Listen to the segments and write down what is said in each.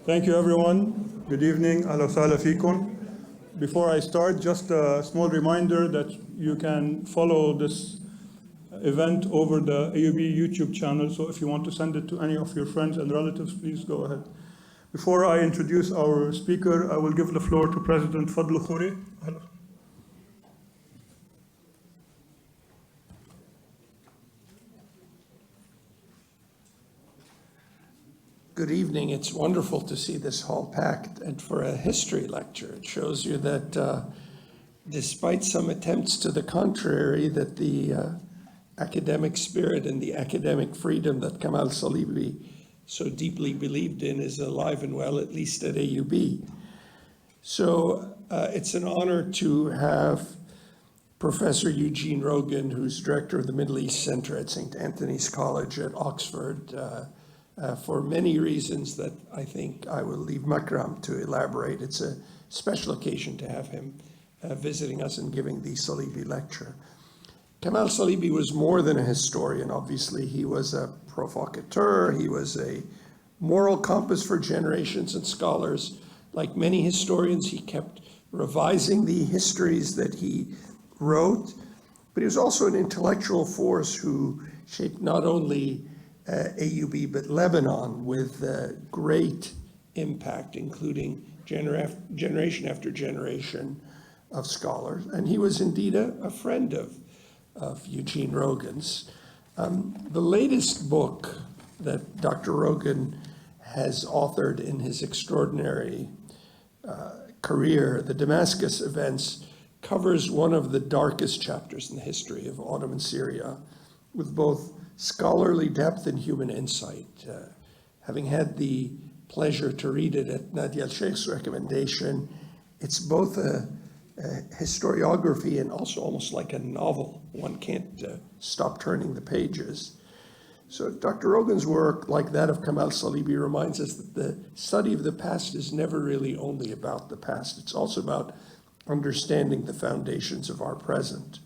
Thank you, everyone. Good evening. Ahla wa sahla fikum. Before I start, just a small reminder that you can follow this event over the AUB YouTube channel. So if you want to send it to any of your friends and relatives, please go ahead. Before I introduce our speaker, I will give the floor to President Fadl Khouri. Good evening. It's wonderful to see this hall packed, and for a history lecture, it shows you that despite some attempts to the contrary, that the academic spirit and the academic freedom that Kamal Salibi so deeply believed in is alive and well, at least at AUB. So it's an honor to have Professor Eugene Rogan, who's director of the Middle East Center at St. Antony's College at Oxford, for many reasons that I think I will leave Makram to elaborate. It's a special occasion to have him visiting us and giving the Salibi lecture. Kamal Salibi was more than a historian, obviously. He was a provocateur. He was a moral compass for generations and scholars. Like many historians, he kept revising the histories that he wrote, but he was also an intellectual force who shaped not only AUB, but Lebanon with great impact, including generation after generation of scholars. And he was indeed a friend of Eugene Rogan's. The latest book that Dr. Rogan has authored in his extraordinary career, the Damascus Events, covers one of the darkest chapters in the history of Ottoman Syria, with both scholarly depth and human insight. Having had the pleasure to read it at Nadia al-Sheikh's recommendation, it's both a historiography and also almost like a novel. One can't stop turning the pages. So Dr. Rogan's work, like that of Kamal Salibi, reminds us that the study of the past is never really only about the past. It's also about understanding the foundations of our present.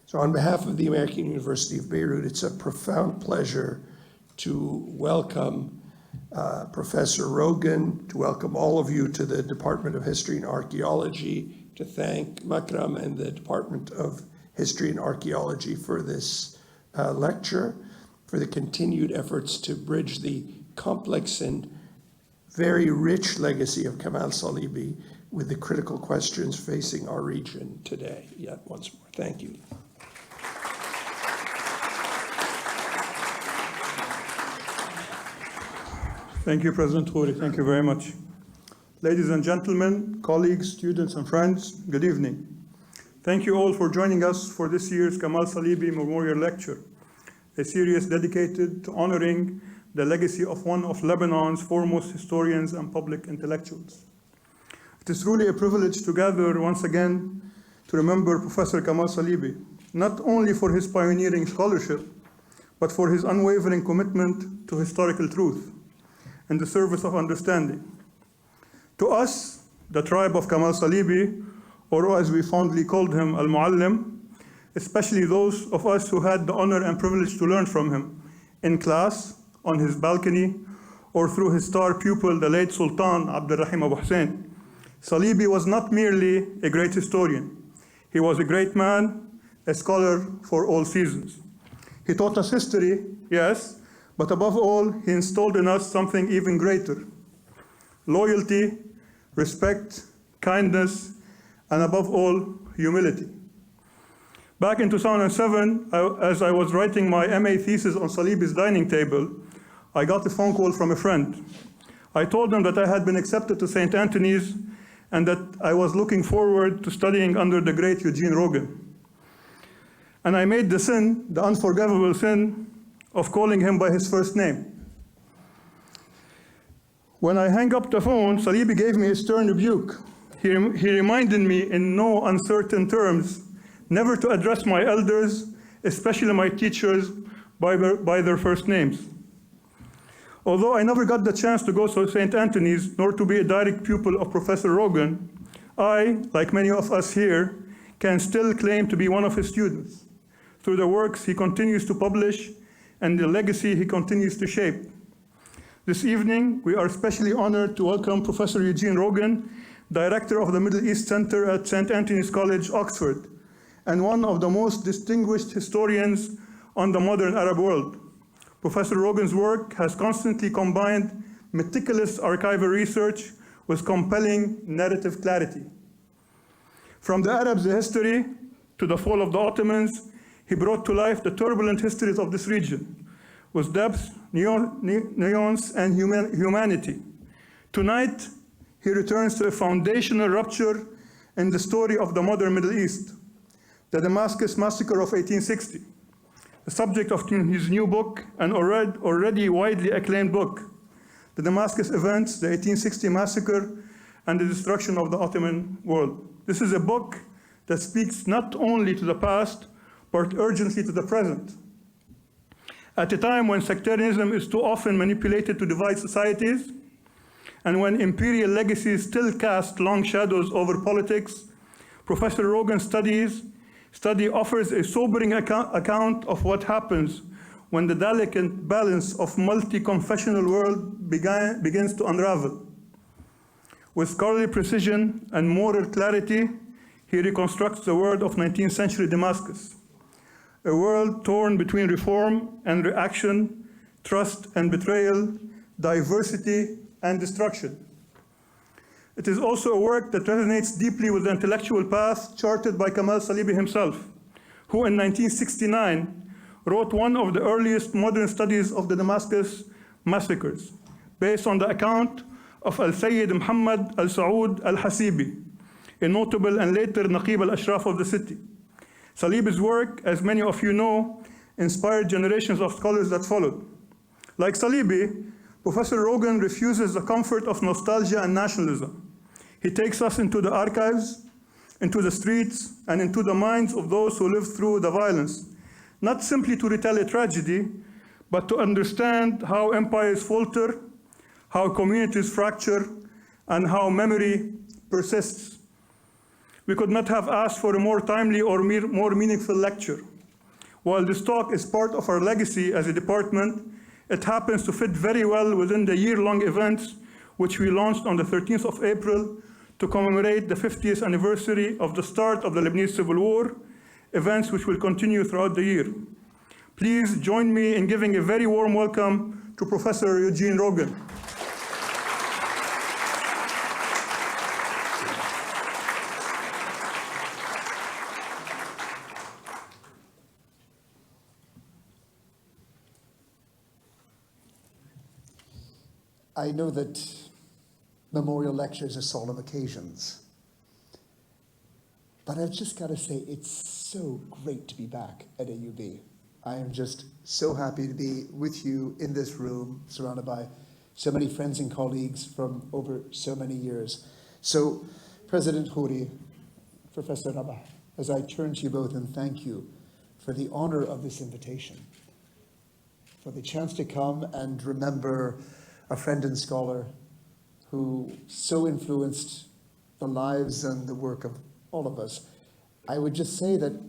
So on behalf of the American University of Beirut, it's a profound pleasure to welcome Professor Rogan, to welcome all of you to the Department of History and Archaeology, to thank Makram and the Department of History and Archaeology for this lecture, for the continued efforts to bridge the complex and very rich legacy of Kamal Salibi with the critical questions facing our region today. Yet once more, thank you. Thank you, President Khouri. Thank you very much. Ladies and gentlemen, colleagues, students, and friends, good evening. Thank you all for joining us for this year's Kamal Salibi Memorial Lecture, a series dedicated to honoring the legacy of one of Lebanon's foremost historians and public intellectuals. It is truly a privilege to gather once again to remember Professor Kamal Salibi, not only for his pioneering scholarship, but for his unwavering commitment to historical truth in the service of understanding. To us, the tribe of Kamal Salibi, or as we fondly called him, Al-Muallim, especially those of us who had the honor and privilege to learn from him in class, on his balcony, or through his star pupil, the late Sultan Abdurrahim Abu Hussein, Salibi was not merely a great historian. He was a great man, a scholar for all seasons. He taught us history, yes, but above all, he installed in us something even greater: loyalty, respect, kindness, and above all, humility. Back in 2007, as I was writing my MA thesis on Salibi's dining table, I got a phone call from a friend. I told him that I had been accepted to St. Antony's and that I was looking forward to studying under the great Eugene Rogan. And I made the sin, the unforgivable sin, of calling him by his first name. When I hung up the phone, Salibi gave me a stern rebuke. he reminded me in no uncertain terms never to address my elders, especially my teachers, by their first names. Although I never got the chance to go to St. Antony's, nor to be a direct pupil of Professor Rogan, I, like many of us here, can still claim to be one of his students through the works he continues to publish and the legacy he continues to shape. This evening, we are especially honored to welcome Professor Eugene Rogan, Director of the Middle East Center at St. Antony's College, Oxford, and one of the most distinguished historians on the modern Arab world. Professor Rogan's work has constantly combined meticulous archival research with compelling narrative clarity. From the Arabs' history to the fall of the Ottomans, he brought to life the turbulent histories of this region with depth, nuance, and humanity. Tonight, he returns to a foundational rupture in the story of the modern Middle East, the Damascus Massacre of 1860, the subject of his new book, an already widely acclaimed book, The Damascus Events, the 1860 Massacre, and the Destruction of the Ottoman World. This is a book that speaks not only to the past, but urgently to the present. At a time when sectarianism is too often manipulated to divide societies, and when imperial legacies still cast long shadows over politics, Professor Rogan's study offers a sobering account of what happens when the delicate balance of multi-confessional world begins to unravel. With scholarly precision and moral clarity, he reconstructs the world of 19th century Damascus, a world torn between reform and reaction, trust and betrayal, diversity and destruction. It is also a work that resonates deeply with the intellectual path charted by Kamal Salibi himself, who in 1969 wrote one of the earliest modern studies of the Damascus massacres, based on the account of Al-Sayyid Muhammad al-Saud al-Hasibi, a notable and later Naqib al-Ashraf of the city. Salibi's work, as many of you know, inspired generations of scholars that followed. Like Salibi, Professor Rogan refuses the comfort of nostalgia and nationalism. He takes us into the archives, into the streets, and into the minds of those who lived through the violence, not simply to retell a tragedy, but to understand how empires falter, how communities fracture, and how memory persists. We could not have asked for a more timely or more meaningful lecture. While this talk is part of our legacy as a department, it happens to fit very well within the year-long events which we launched on the 13th of April to commemorate the 50th anniversary of the start of the Lebanese Civil War, events which will continue throughout the year. Please join me in giving a very warm welcome to Professor Eugene Rogan. I know that memorial lectures are solemn occasions, but I've just got to say it's so great to be back at AUB. I am just so happy to be with you in this room, surrounded by so many friends and colleagues from over so many years. So, President Khoury, Professor Rabah, as I turn to you both and thank you for the honor of this invitation, for the chance to come and remember a friend and scholar who so influenced the lives and the work of all of us. I would just say that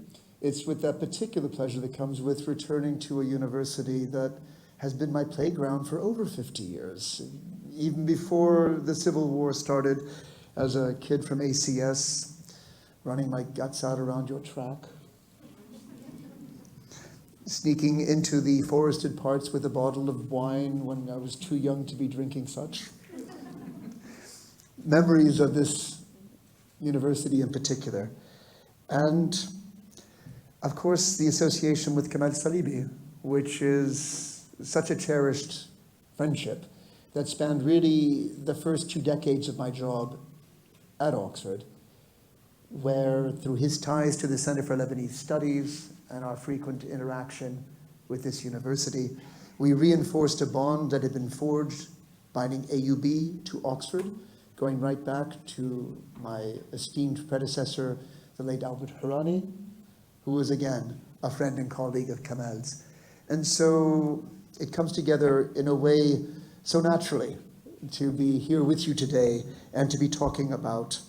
it's with that particular pleasure that comes with returning to a university that has been my playground for over 50 years. Even before the Civil War started, as a kid from ACS, running my guts out around your track, sneaking into the forested parts with a bottle of wine when I was too young to be drinking such. Memories of this university in particular. And of course, the association with Kamal Salibi, which is such a cherished friendship that spanned really the first 2 decades of my job at Oxford, where through his ties to the Center for Lebanese Studies and our frequent interaction with this university, we reinforced a bond that had been forged, binding AUB to Oxford going right back to my esteemed predecessor, the late Albert Harani, who was again a friend and colleague of Kamal's. And so it comes together in a way so naturally to be here with you today and to be talking about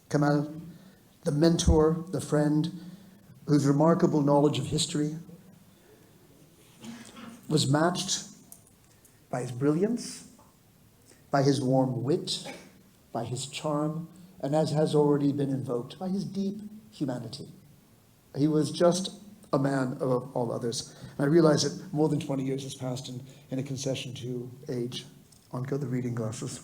Kamal, the mentor, the friend, whose remarkable knowledge of history was matched by his brilliance, by his warm wit, by his charm, and as has already been invoked, by his deep humanity. He was just a man above all others. And I realize that more than 20 years has passed in a concession to age. On go the reading glasses.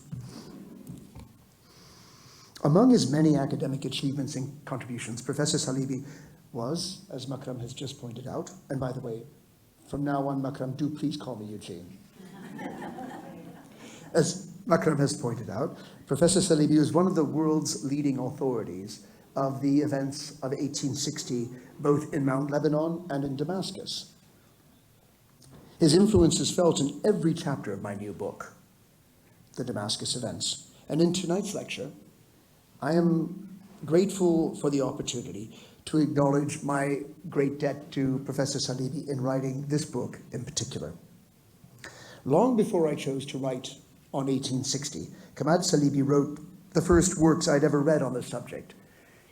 Among his many academic achievements and contributions, Professor Salibi was, as Makram has just pointed out, and by the way, from now on, Makram, do please call me Eugene. As Makram has pointed out, Professor Salibi was one of the world's leading authorities of the events of 1860, both in Mount Lebanon and in Damascus. His influence is felt in every chapter of my new book, The Damascus Events. And in tonight's lecture, I am grateful for the opportunity to acknowledge my great debt to Professor Salibi in writing this book in particular. Long before I chose to write on 1860, Kamal Salibi wrote the first works I'd ever read on the subject.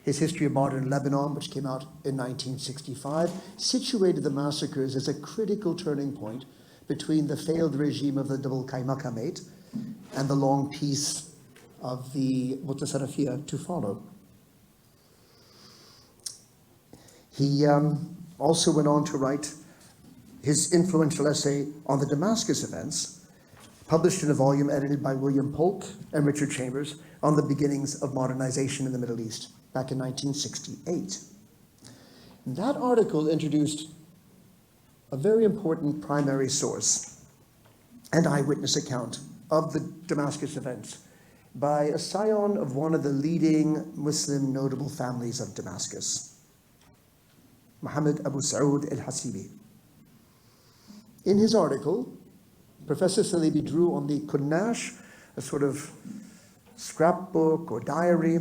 His History of Modern Lebanon, which came out in 1965, situated the massacres as a critical turning point between the failed regime of the Double Kaymakamate and the long peace of the Mutasarrafiyya to follow. He also went on to write his influential essay on the Damascus Events, published in a volume edited by William Polk and Richard Chambers on the beginnings of modernization in the Middle East, back in 1968. And that article introduced a very important primary source and eyewitness account of the Damascus Events by a scion of one of the leading Muslim notable families of Damascus, Muhammad Abu Saud al-Hasibi. In his article, Professor Salibi drew on the Kunnash, a sort of scrapbook or diary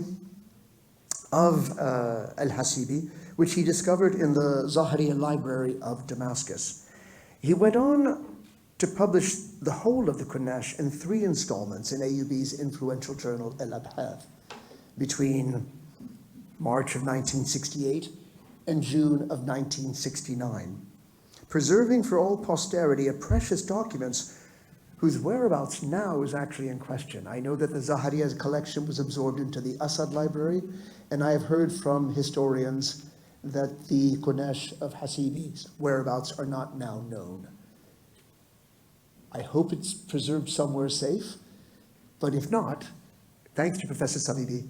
of al-Hasibi, which he discovered in the Zahariya Library of Damascus. He went on to publish the whole of the Kunnash in 3 installments in AUB's influential journal Al-Abhath between March of 1968 and June of 1969, preserving for all posterity a precious document whose whereabouts now is actually in question. I know that the Zahariya's collection was absorbed into the Assad Library, and I have heard from historians that the Kunnash of Hasibi's whereabouts are not now known. I hope it's preserved somewhere safe, but if not, thanks to Professor Salibi,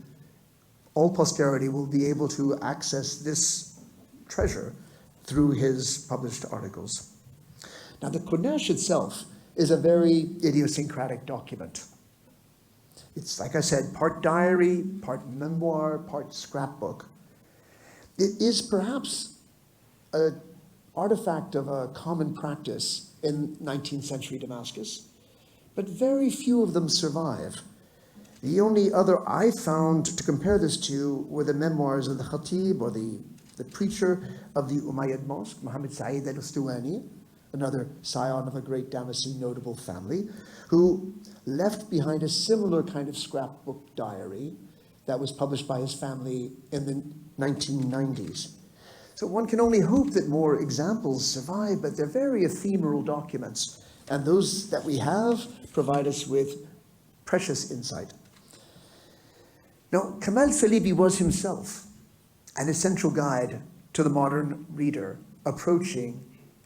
all posterity will be able to access this treasure through his published articles. Now, the Kunnash itself is a very idiosyncratic document. It's, like I said, part diary, part memoir, part scrapbook. It is perhaps an artifact of a common practice in 19th century Damascus, but very few of them survive. The only other I found to compare this to were the memoirs of the Khatib, or the preacher of the Umayyad Mosque, Muhammad Sa'id al-Ustuwani, another scion of a great Damascene notable family, who left behind a similar kind of scrapbook diary that was published by his family in the 1990s. So one can only hope that more examples survive, but they're very ephemeral documents, and those that we have provide us with precious insight. Now, Kamal Salibi was himself an essential guide to the modern reader approaching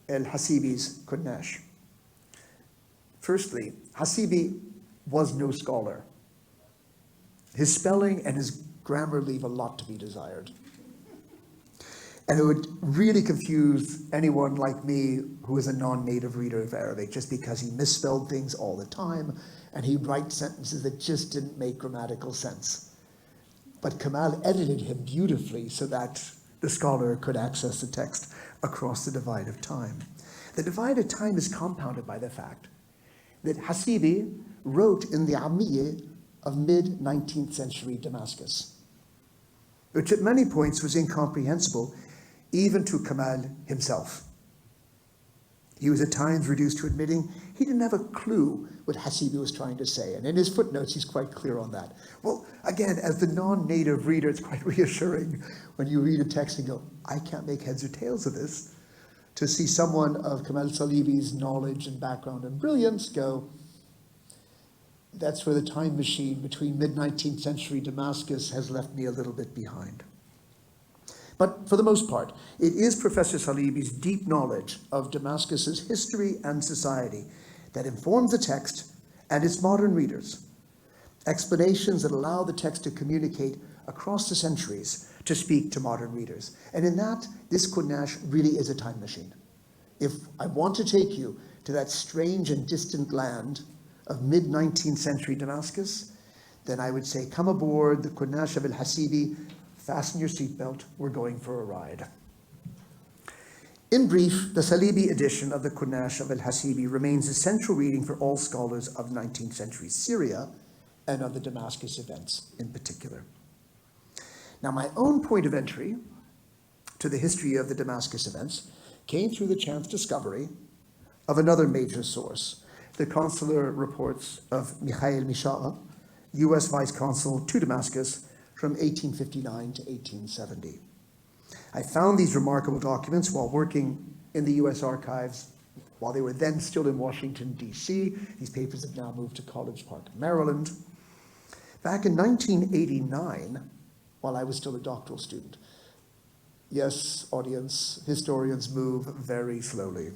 al-Hasibi's Kunnash. Firstly, Hasibi was no scholar. His spelling and his grammar leave a lot to be desired. And it would really confuse anyone like me who is a non-native reader of Arabic, just because he misspelled things all the time and he'd write sentences that just didn't make grammatical sense. But Kamal edited him beautifully so that the scholar could access the text across the divide of time. The divide of time is compounded by the fact that Hasibi wrote in the Ammiyyah of mid-19th century Damascus, which at many points was incomprehensible even to Kamal himself. He was at times reduced to admitting he didn't have a clue what Hasibi was trying to say, and in his footnotes he's quite clear on that. Well, again, as the non-native reader, it's quite reassuring when you read a text and go, I can't make heads or tails of this, to see someone of Kamal Salibi's knowledge and background and brilliance go, that's where the time machine between mid-19th century Damascus has left me a little bit behind. But for the most part, it is Professor Salibi's deep knowledge of Damascus's history and society that informs the text and its modern readers. Explanations that allow the text to communicate across the centuries to speak to modern readers. And in that, this Kunash really is a time machine. If I want to take you to that strange and distant land of mid-19th century Damascus, then I would say come aboard the Kunash of al-Hasibi, fasten your seatbelt, we're going for a ride. In brief, the Salibi edition of the Kunash of al-Hasibi remains a central reading for all scholars of 19th century Syria and of the Damascus events in particular. Now, my own point of entry to the history of the Damascus events came through the chance discovery of another major source, the consular reports of Mikhail Misha'a, U.S. Vice Consul to Damascus from 1859 to 1870. I found these remarkable documents while working in the U.S. archives while they were then still in Washington, D.C. These papers have now moved to College Park, Maryland. Back in 1989, while I was still a doctoral student. Yes, audience, historians move very slowly.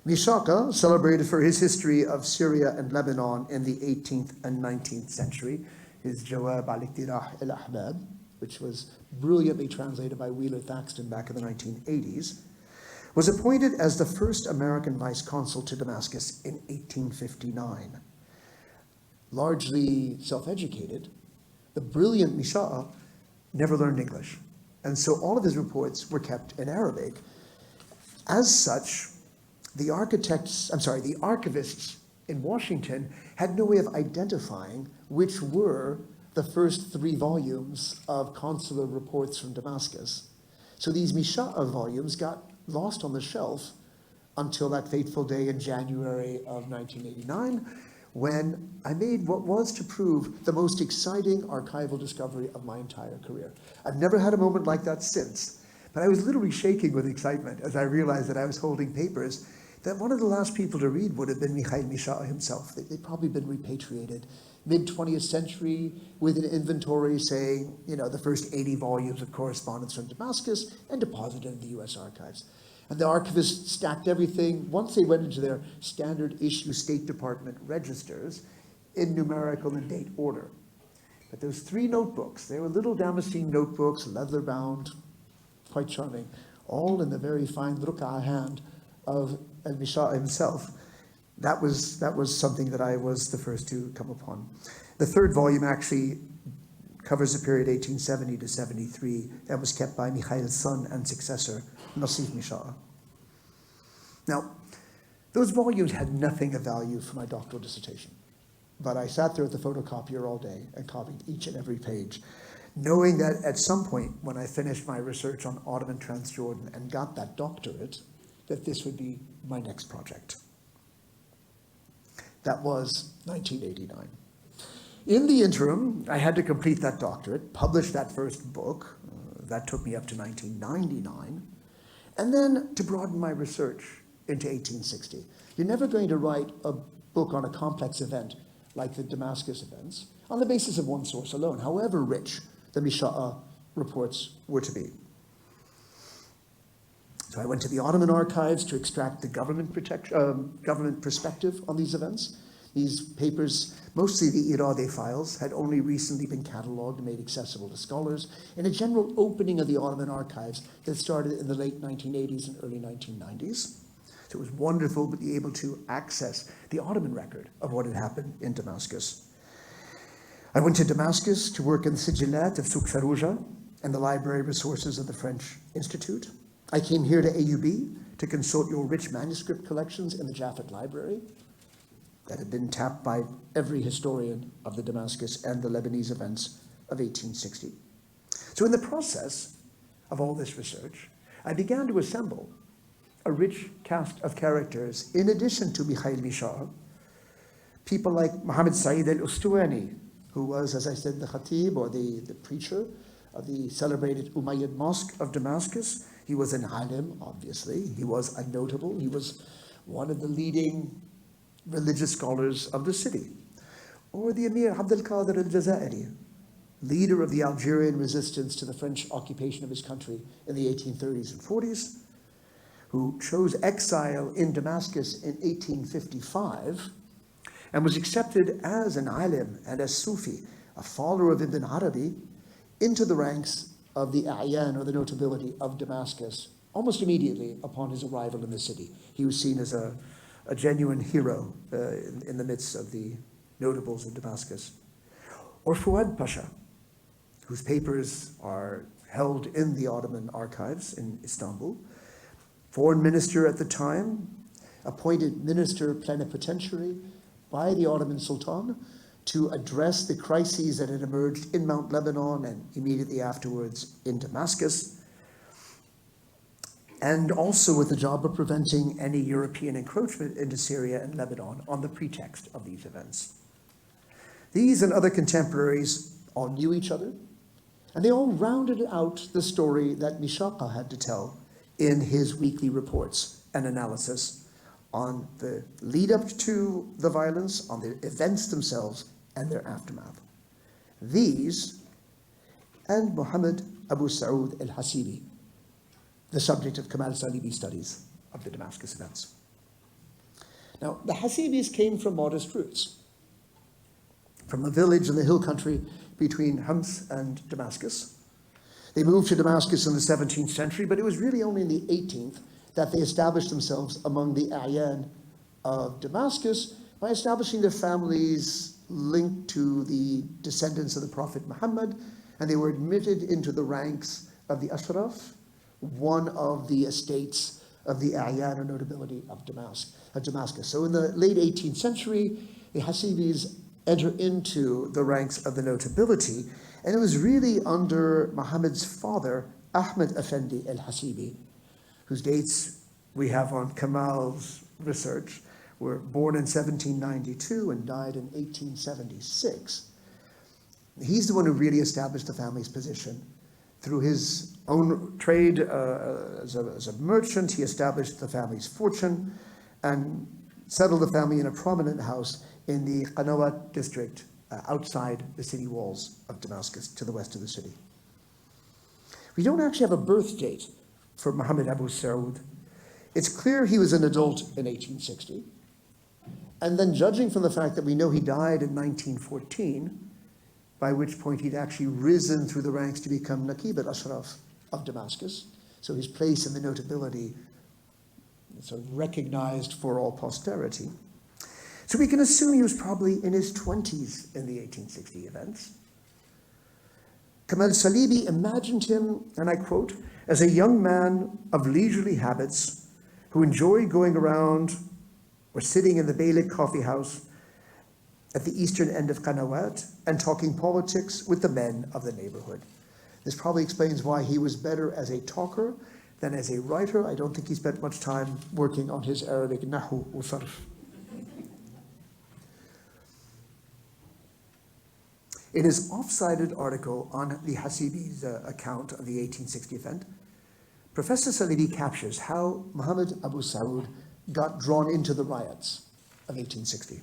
Mishaqa, celebrated for his history of Syria and Lebanon in the 18th and 19th century, his Jawab al-Iqtirah al-Ahbab, which was brilliantly translated by Wheeler Thaxton back in the 1980s, was appointed as the first American vice consul to Damascus in 1859. Largely self-educated, the brilliant Misha'a never learned English, and so all of his reports were kept in Arabic. As such, the archivists in Washington had no way of identifying which were the first 3 volumes of consular reports from Damascus. So these Misha'a volumes got lost on the shelf until that fateful day in January of 1989, when I made what was to prove the most exciting archival discovery of my entire career. I've never had a moment like that since, but I was literally shaking with excitement as I realized that I was holding papers that one of the last people to read would have been Mikhail Misha'a himself. They'd probably been repatriated mid-20th century with an inventory saying, the first 80 volumes of correspondence from Damascus and deposited in the US archives. And the archivists stacked everything, once they went into their standard issue State Department registers, in numerical and date order. But those 3 notebooks, they were little Damascene notebooks, leather bound, quite charming, all in the very fine ruqa hand of al-Misha'a himself. That was something that I was the first to come upon. The 3rd volume actually covers the period 1870 to 73 and was kept by Mikhail's son and successor, Nasif Misha'a. Now, those volumes had nothing of value for my doctoral dissertation, but I sat there at the photocopier all day and copied each and every page, knowing that at some point when I finished my research on Ottoman Transjordan and got that doctorate, that this would be my next project. That was 1989. In the interim, I had to complete that doctorate, publish that first book. That took me up to 1999. And then to broaden my research into 1860. You're never going to write a book on a complex event like the Damascus events on the basis of one source alone, however rich the Misha'a reports were to be. So I went to the Ottoman archives to extract the government perspective on these events. These papers, mostly the Irade files, had only recently been catalogued and made accessible to scholars in a general opening of the Ottoman archives that started in the late 1980s and early 1990s. So it was wonderful to be able to access the Ottoman record of what had happened in Damascus. I went to Damascus to work in the Sijilat of Souk Farouja and the library resources of the French Institute. I came here to AUB to consult your rich manuscript collections in the Jaffet Library. that had been tapped by every historian of the Damascus and the Lebanese events of 1860. So in the process of all this research, I began to assemble a rich cast of characters in addition to Mikhail Mishar, people like Muhammad Said al-Ustuwani, who was, as I said, the khatib or the preacher of the celebrated Umayyad Mosque of Damascus. He was an alim, obviously. He was a notable. He was one of the leading religious scholars of the city. Or the Emir Abd al-Qadir al-Jazairi, leader of the Algerian resistance to the French occupation of his country in the 1830s and 40s, who chose exile in Damascus in 1855 and was accepted as an alim and as Sufi, a follower of Ibn Arabi, into the ranks of the A'yan, or the notability of Damascus, almost immediately upon his arrival in the city. He was seen as a genuine hero in the midst of the notables of Damascus. Or Fouad Pasha, whose papers are held in the Ottoman archives in Istanbul, foreign minister at the time, appointed minister plenipotentiary by the Ottoman Sultan to address the crises that had emerged in Mount Lebanon and immediately afterwards in Damascus, and also with the job of preventing any European encroachment into Syria and Lebanon on the pretext of these events. These and other contemporaries all knew each other, and they all rounded out the story that Mishaqa had to tell in his weekly reports and analysis on the lead up to the violence, on the events themselves, and their aftermath. These, and Muhammad Abu Saud al-Hasibi, the subject of Kamal Salibi studies of the Damascus events. Now, the Hasibis came from modest roots, from a village in the hill country between Homs and Damascus. They moved to Damascus in the 17th century, but it was really only in the 18th that they established themselves among the A'yan of Damascus by establishing their families linked to the descendants of the Prophet Muhammad, and they were admitted into the ranks of the Ashraf, one of the estates of the A'yan, or notability of Damascus. So in the late 18th century, the Hasibis enter into the ranks of the notability, and it was really under Muhammad's father, Ahmed Effendi al-Hasibi, whose dates we have on Kamal's research, were born in 1792 and died in 1876. He's the one who really established the family's position. Through his own trade as a merchant, he established the family's fortune and settled the family in a prominent house in the Qanawat district outside the city walls of Damascus to the west of the city. We don't actually have a birth date for Muhammad Abu Saud. It's clear he was an adult in 1860. And then judging from the fact that we know he died in 1914, by which point he'd actually risen through the ranks to become Naqib al-Ashraf of Damascus, so his place in the notability is sort of recognized for all posterity. So we can assume he was probably in his 20s in the 1860 events. Kamal Salibi imagined him, and I quote, as a young man of leisurely habits who enjoyed going around or sitting in the Beylik coffee house at the eastern end of Qanawat and talking politics with the men of the neighborhood. This probably explains why he was better as a talker than as a writer. I don't think he spent much time working on his Arabic nahu or sarf. In his off-sided article on the Hasibi's account of the 1860 event, Professor Salibi captures how Muhammad Abu Saud got drawn into the riots of 1860.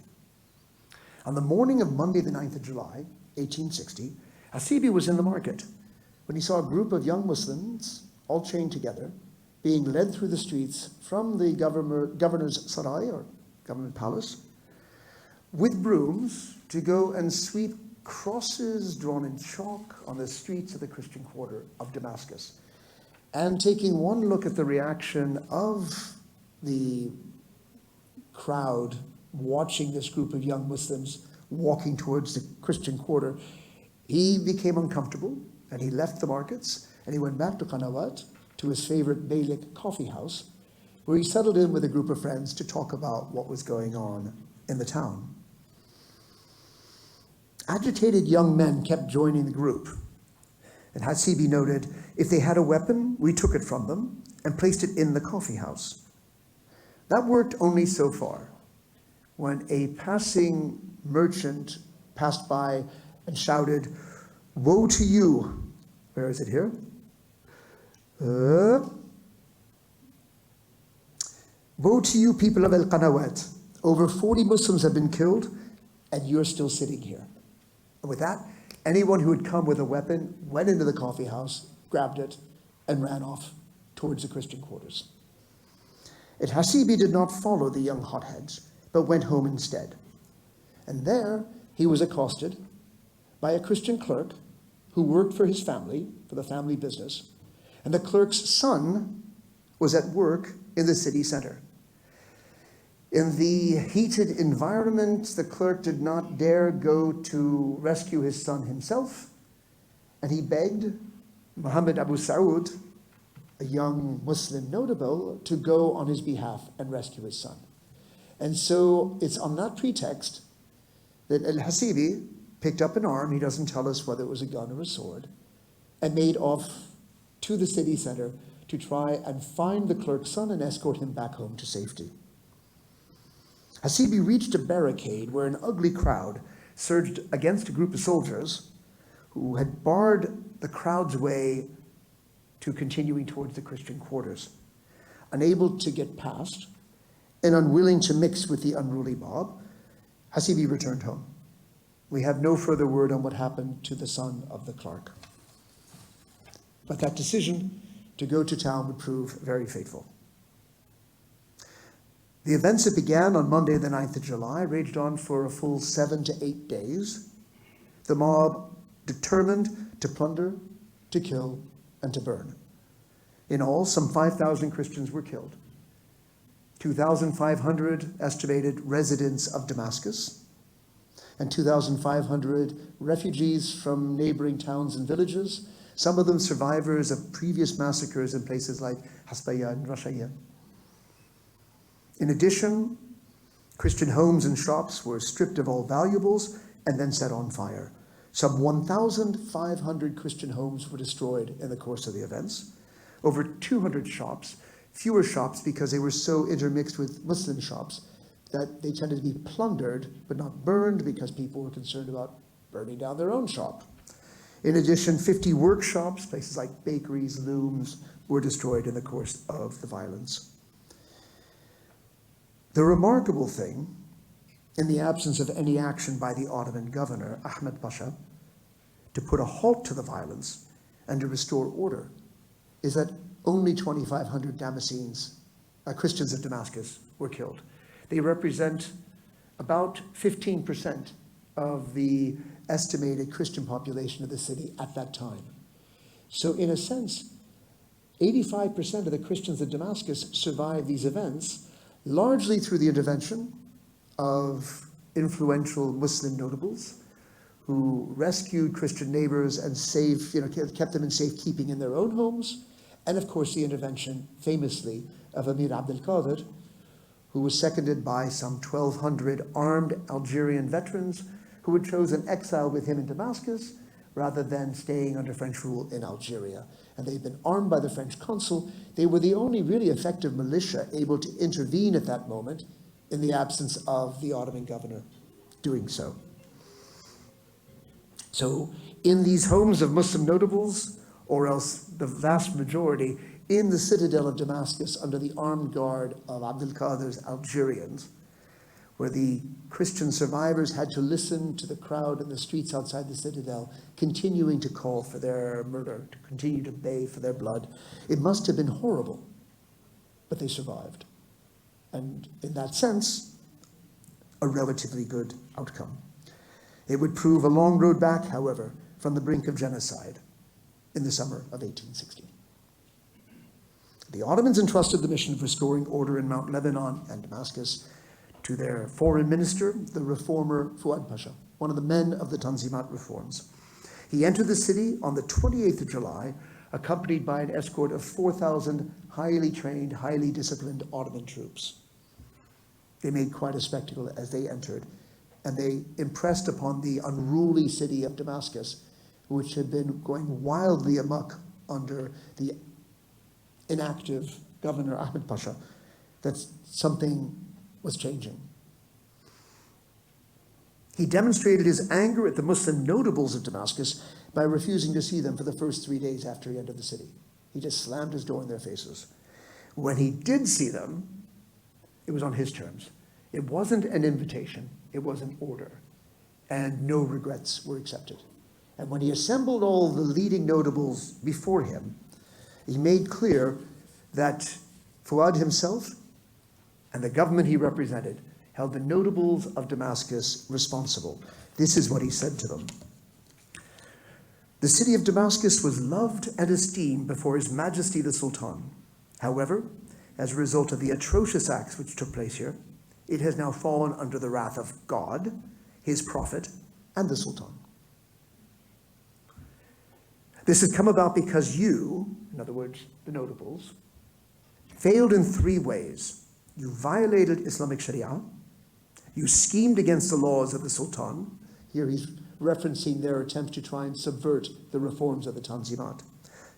On the morning of Monday, the 9th of July, 1860, Hasibi was in the market when he saw a group of young Muslims, all chained together, being led through the streets from the governor's sarai, or government palace, with brooms to go and sweep crosses drawn in chalk on the streets of the Christian quarter of Damascus. And taking one look at the reaction of the crowd watching this group of young Muslims walking towards the Christian quarter, he became uncomfortable and he left the markets and he went back to Qanawat, to his favorite Beylik coffee house, where he settled in with a group of friends to talk about what was going on in the town. Agitated young men kept joining the group, and Hasibi noted, if they had a weapon, we took it from them and placed it in the coffee house. That worked only so far. When a passing merchant passed by and shouted, "Woe to you!" Where is it here? Woe to you, people of El-Qanawat. Over 40 Muslims have been killed, and you're still sitting here. And with that, anyone who had come with a weapon went into the coffee house, grabbed it, and ran off towards the Christian quarters. And Hasibi did not follow the young hotheads, but went home instead. And there he was accosted by a Christian clerk who worked for his family, for the family business, and the clerk's son was at work in the city center. In the heated environment, the clerk did not dare go to rescue his son himself, and he begged Muhammad Abu Saud, a young Muslim notable, to go on his behalf and rescue his son. And so it's on that pretext that Al-Hasibi picked up an arm, he doesn't tell us whether it was a gun or a sword, and made off to the city center to try and find the clerk's son and escort him back home to safety. Hasibi reached a barricade where an ugly crowd surged against a group of soldiers who had barred the crowd's way to continuing towards the Christian quarters. Unable to get past and unwilling to mix with the unruly mob, Hasibi returned home. We have no further word on what happened to the son of the clerk. But that decision to go to town would prove very fateful. The events that began on Monday, the 9th of July, raged on for a full 7 to 8 days. The mob determined to plunder, to kill, and to burn. In all, some 5,000 Christians were killed. 2,500 estimated residents of Damascus, and 2,500 refugees from neighboring towns and villages, some of them survivors of previous massacres in places like Hasbaya and Rashaya. In addition, Christian homes and shops were stripped of all valuables and then set on fire. Some 1,500 Christian homes were destroyed in the course of the events. Over 200 shops, fewer shops because they were so intermixed with Muslim shops that they tended to be plundered but not burned because people were concerned about burning down their own shop. In addition, 50 workshops, places like bakeries, looms, were destroyed in the course of the violence. The remarkable thing, in the absence of any action by the Ottoman governor, Ahmed Pasha, to put a halt to the violence and to restore order, is that only 2,500 Damascenes, Christians of Damascus, were killed. They represent about 15% of the estimated Christian population of the city at that time. So in a sense, 85% of the Christians of Damascus survived these events, largely through the intervention of influential Muslim notables who rescued Christian neighbors and kept them in safekeeping in their own homes, and of course the intervention, famously, of Amir Abdel Qadir, who was seconded by some 1,200 armed Algerian veterans who had chosen exile with him in Damascus rather than staying under French rule in Algeria. And they'd been armed by the French consul. They were the only really effective militia able to intervene at that moment in the absence of the Ottoman governor doing so. So in these homes of Muslim notables, or else the vast majority in the citadel of Damascus under the armed guard of Abdel Qadir's Algerians, where the Christian survivors had to listen to the crowd in the streets outside the citadel, continuing to call for their murder, to continue to bay for their blood. It must have been horrible, but they survived. And in that sense, a relatively good outcome. It would prove a long road back, however, from the brink of genocide in the summer of 1860. The Ottomans entrusted the mission of restoring order in Mount Lebanon and Damascus to their foreign minister, the reformer Fouad Pasha, one of the men of the Tanzimat reforms. He entered the city on the 28th of July, accompanied by an escort of 4,000 highly trained, highly disciplined Ottoman troops. They made quite a spectacle as they entered, and they impressed upon the unruly city of Damascus, which had been going wildly amok under the inactive Governor Ahmed Pasha, that something was changing. He demonstrated his anger at the Muslim notables of Damascus by refusing to see them for the first 3 days after he entered the city. He just slammed his door in their faces. When he did see them, it was on his terms. It wasn't an invitation, it was an order, and no regrets were accepted. And when he assembled all the leading notables before him, he made clear that Fouad himself and the government he represented held the notables of Damascus responsible. This is what he said to them. The city of Damascus was loved and esteemed before His Majesty the Sultan. However, as a result of the atrocious acts which took place here, it has now fallen under the wrath of God, His Prophet, and the Sultan. This has come about because you, in other words, the notables, failed in 3 ways. You violated Islamic Sharia, you schemed against the laws of the Sultan. Here he's referencing their attempt to try and subvert the reforms of the Tanzimat.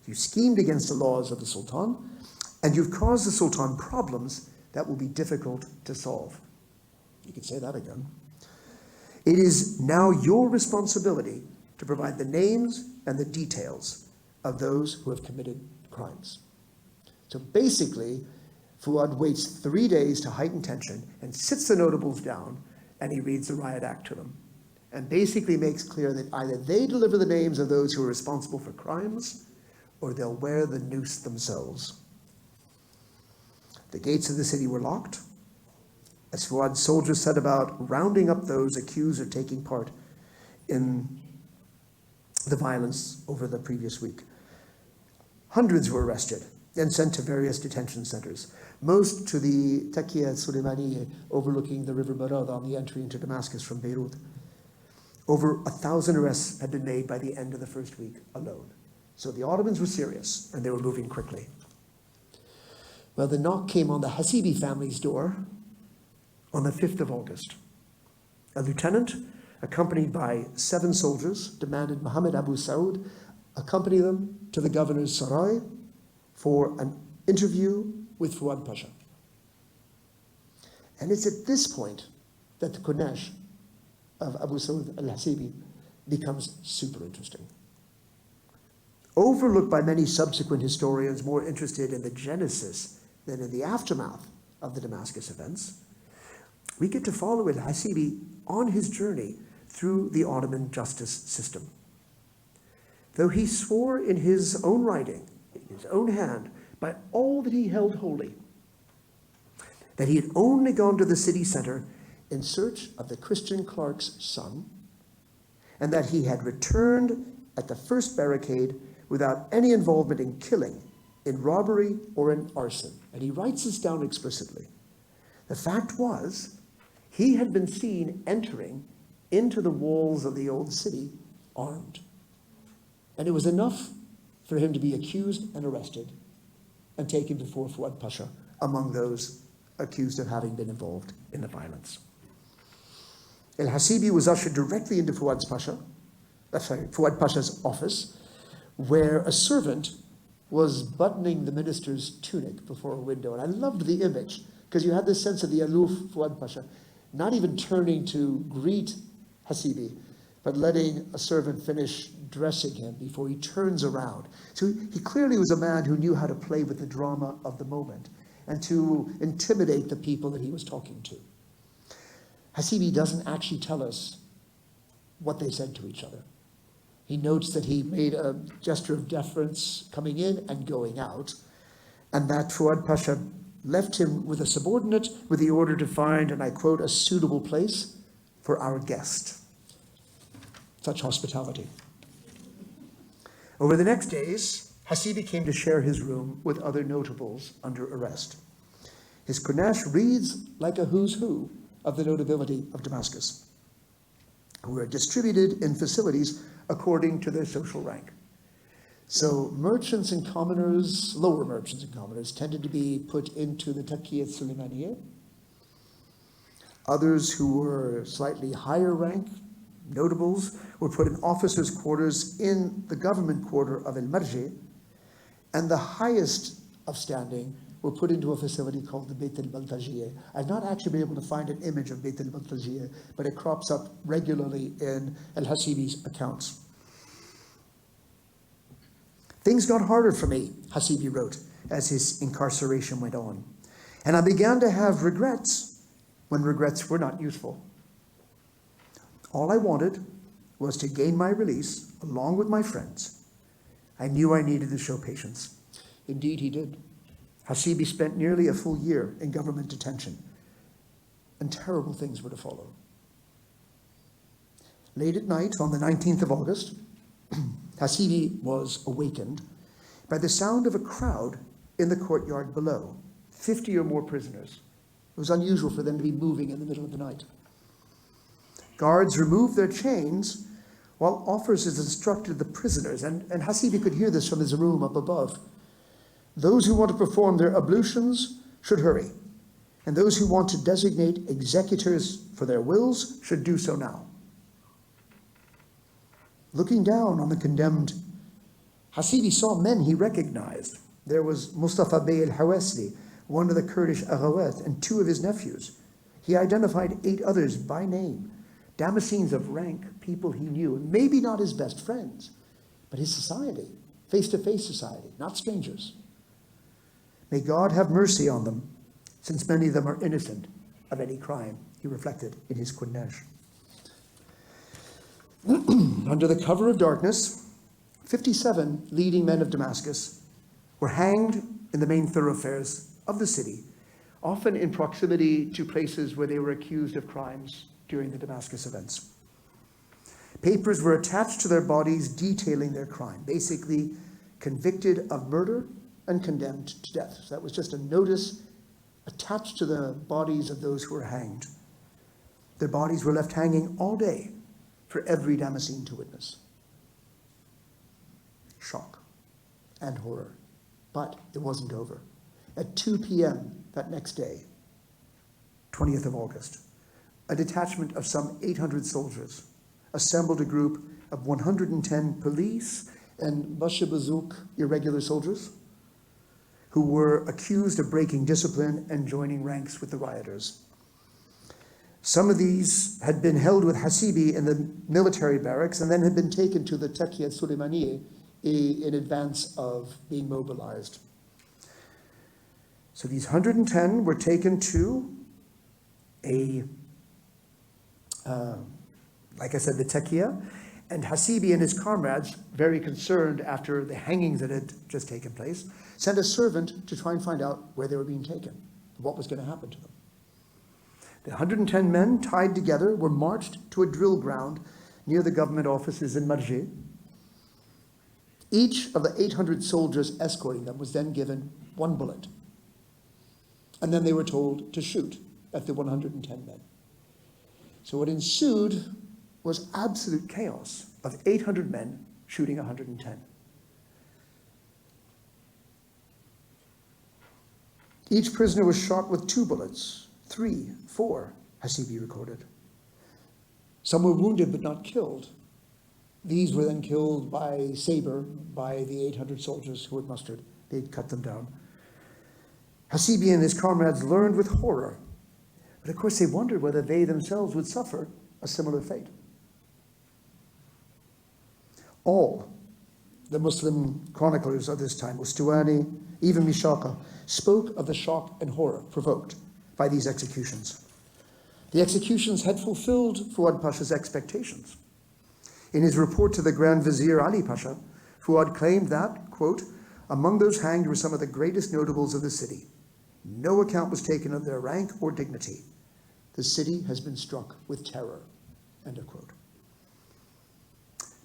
You schemed against the laws of the Sultan, and you've caused the Sultan problems that will be difficult to solve. You can say that again. It is now your responsibility to provide the names and the details of those who have committed crimes. So basically, Fouad waits 3 days to heighten tension and sits the notables down, and he reads the riot act to them, and basically makes clear that either they deliver the names of those who are responsible for crimes, or they'll wear the noose themselves. The gates of the city were locked, as Fouad's soldiers set about rounding up those accused of taking part in the violence over the previous week. Hundreds were arrested and sent to various detention centers, most to the Taqiyya Suleymaniye overlooking the River Beirut on the entry into Damascus from Beirut. Over 1,000 arrests had been made by the end of the first week alone. So the Ottomans were serious, and they were moving quickly. Well, the knock came on the Hasibi family's door on the 5th of August. A lieutenant, accompanied by 7 soldiers, demanded Muhammad Abu Saud accompany them to the governor's sarai for an interview with Fouad Pasha. And it's at this point that the Kunash of Abu Saud al-Hasibi becomes super interesting. Overlooked by many subsequent historians more interested in the genesis than in the aftermath of the Damascus events, we get to follow al-Hasibi on his journey through the Ottoman justice system. Though he swore in his own writing, in his own hand, by all that he held holy, that he had only gone to the city center in search of the Christian clerk's son, and that he had returned at the first barricade without any involvement in killing, in robbery, or in arson. And he writes this down explicitly. The fact was, he had been seen entering into the walls of the old city armed. And it was enough for him to be accused and arrested and taken before Fouad Pasha, among those accused of having been involved in the violence. Al-Hasibi was ushered directly into Fouad Pasha's office, where a servant was buttoning the minister's tunic before a window. And I loved the image, because you had this sense of the aloof Fouad Pasha, not even turning to greet Hasibi, but letting a servant finish dressing him before he turns around. So he clearly was a man who knew how to play with the drama of the moment and to intimidate the people that he was talking to. Hasibi doesn't actually tell us what they said to each other. He notes that he made a gesture of deference coming in and going out, and that Fouad Pasha left him with a subordinate with the order to find, and I quote, a suitable place for our guest. Such hospitality. Over the next days, Hasibi came to share his room with other notables under arrest. His Kunash reads like a who's who of the notability of Damascus, who are distributed in facilities according to their social rank. So merchants and commoners, lower merchants and commoners, tended to be put into the Taqiyya Suleymaniye. Others who were slightly higher rank, notables, were put in officers' quarters in the government quarter of El Marje, and the highest of standing were put into a facility called the Beit al-Baltajiyeh. I've not actually been able to find an image of Beit al-Baltajiyeh, but it crops up regularly in al-Hasibi's accounts. Things got harder for me, Hasibi wrote, as his incarceration went on. And I began to have regrets when regrets were not useful. All I wanted was to gain my release along with my friends. I knew I needed to show patience. Indeed, he did. Hasibi spent nearly a full year in government detention, and terrible things were to follow. Late at night on the 19th of August, Hasibi was awakened by the sound of a crowd in the courtyard below, 50 or more prisoners. It was unusual for them to be moving in the middle of the night. Guards removed their chains while officers instructed the prisoners, and Hasibi could hear this from his room up above. Those who want to perform their ablutions should hurry, and those who want to designate executors for their wills should do so now. Looking down on the condemned, Hasibi saw men he recognized. There was Mustafa Bey al-Hawasli, one of the Kurdish Aghawat, and 2 of his nephews. He identified 8 others by name, Damascenes of rank, people he knew, and maybe not his best friends, but his society, face-to-face society, not strangers. May God have mercy on them, since many of them are innocent of any crime, he reflected in his Kunnash. Under the cover of darkness, 57 leading men of Damascus were hanged in the main thoroughfares of the city, often in proximity to places where they were accused of crimes during the Damascus Events. Papers were attached to their bodies detailing their crime, basically convicted of murder and condemned to death. So that was just a notice attached to the bodies of those who were hanged. Their bodies were left hanging all day for every Damascene to witness. Shock and horror. But it wasn't over. At 2 p.m. that next day, 20th of August, a detachment of some 800 soldiers assembled a group of 110 police and Bashabazouk irregular soldiers who were accused of breaking discipline and joining ranks with the rioters. Some of these had been held with Hasibi in the military barracks and then had been taken to the Taqiyya Suleymaniye in advance of being mobilized. So these 110 were taken to like I said, the Taqiyya, and Hasibi and his comrades, very concerned after the hangings that had just taken place, sent a servant to try and find out where they were being taken, what was going to happen to them. The 110 men, tied together, were marched to a drill ground near the government offices in Marje. Each of the 800 soldiers escorting them was then given 1 bullet. And then they were told to shoot at the 110 men. So what ensued was absolute chaos of 800 men shooting 110. Each prisoner was shot with 2 bullets, 3, 4, Hasibi recorded. Some were wounded but not killed. These were then killed by saber by the 800 soldiers who had mustered. They'd cut them down. Hasibi and his comrades learned with horror, but of course they wondered whether they themselves would suffer a similar fate. All the Muslim chroniclers of this time, Ustuwani, even Mishaqa, spoke of the shock and horror provoked by these executions. The executions had fulfilled Fouad Pasha's expectations. In his report to the Grand Vizier Ali Pasha, Fouad claimed that, quote, among those hanged were some of the greatest notables of the city. No account was taken of their rank or dignity. The city has been struck with terror, end of quote.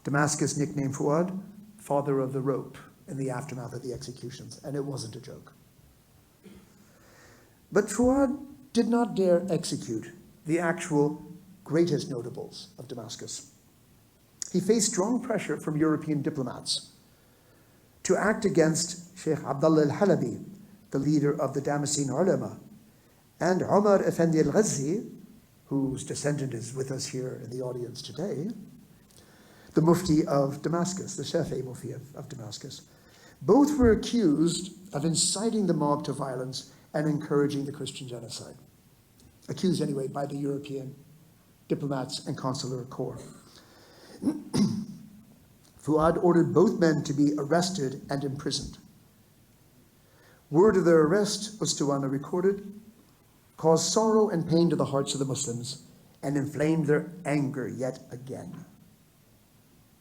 Damascus nicknamed Fouad father of the rope in the aftermath of the executions, and it wasn't a joke. But Fouad did not dare execute the actual greatest notables of Damascus. He faced strong pressure from European diplomats to act against Sheikh Abdullah al-Halabi, the leader of the Damascene ulama, and Umar Effendi al-Ghazi, whose descendant is with us here in the audience today, the Mufti of Damascus, the Shafi'i Mufti of Damascus. Both were accused of inciting the mob to violence and encouraging the Christian genocide. Accused anyway by the European diplomats and consular corps. Fouad ordered both men to be arrested and imprisoned. Word of their arrest, Ustuwana recorded, caused sorrow and pain to the hearts of the Muslims and inflamed their anger yet again.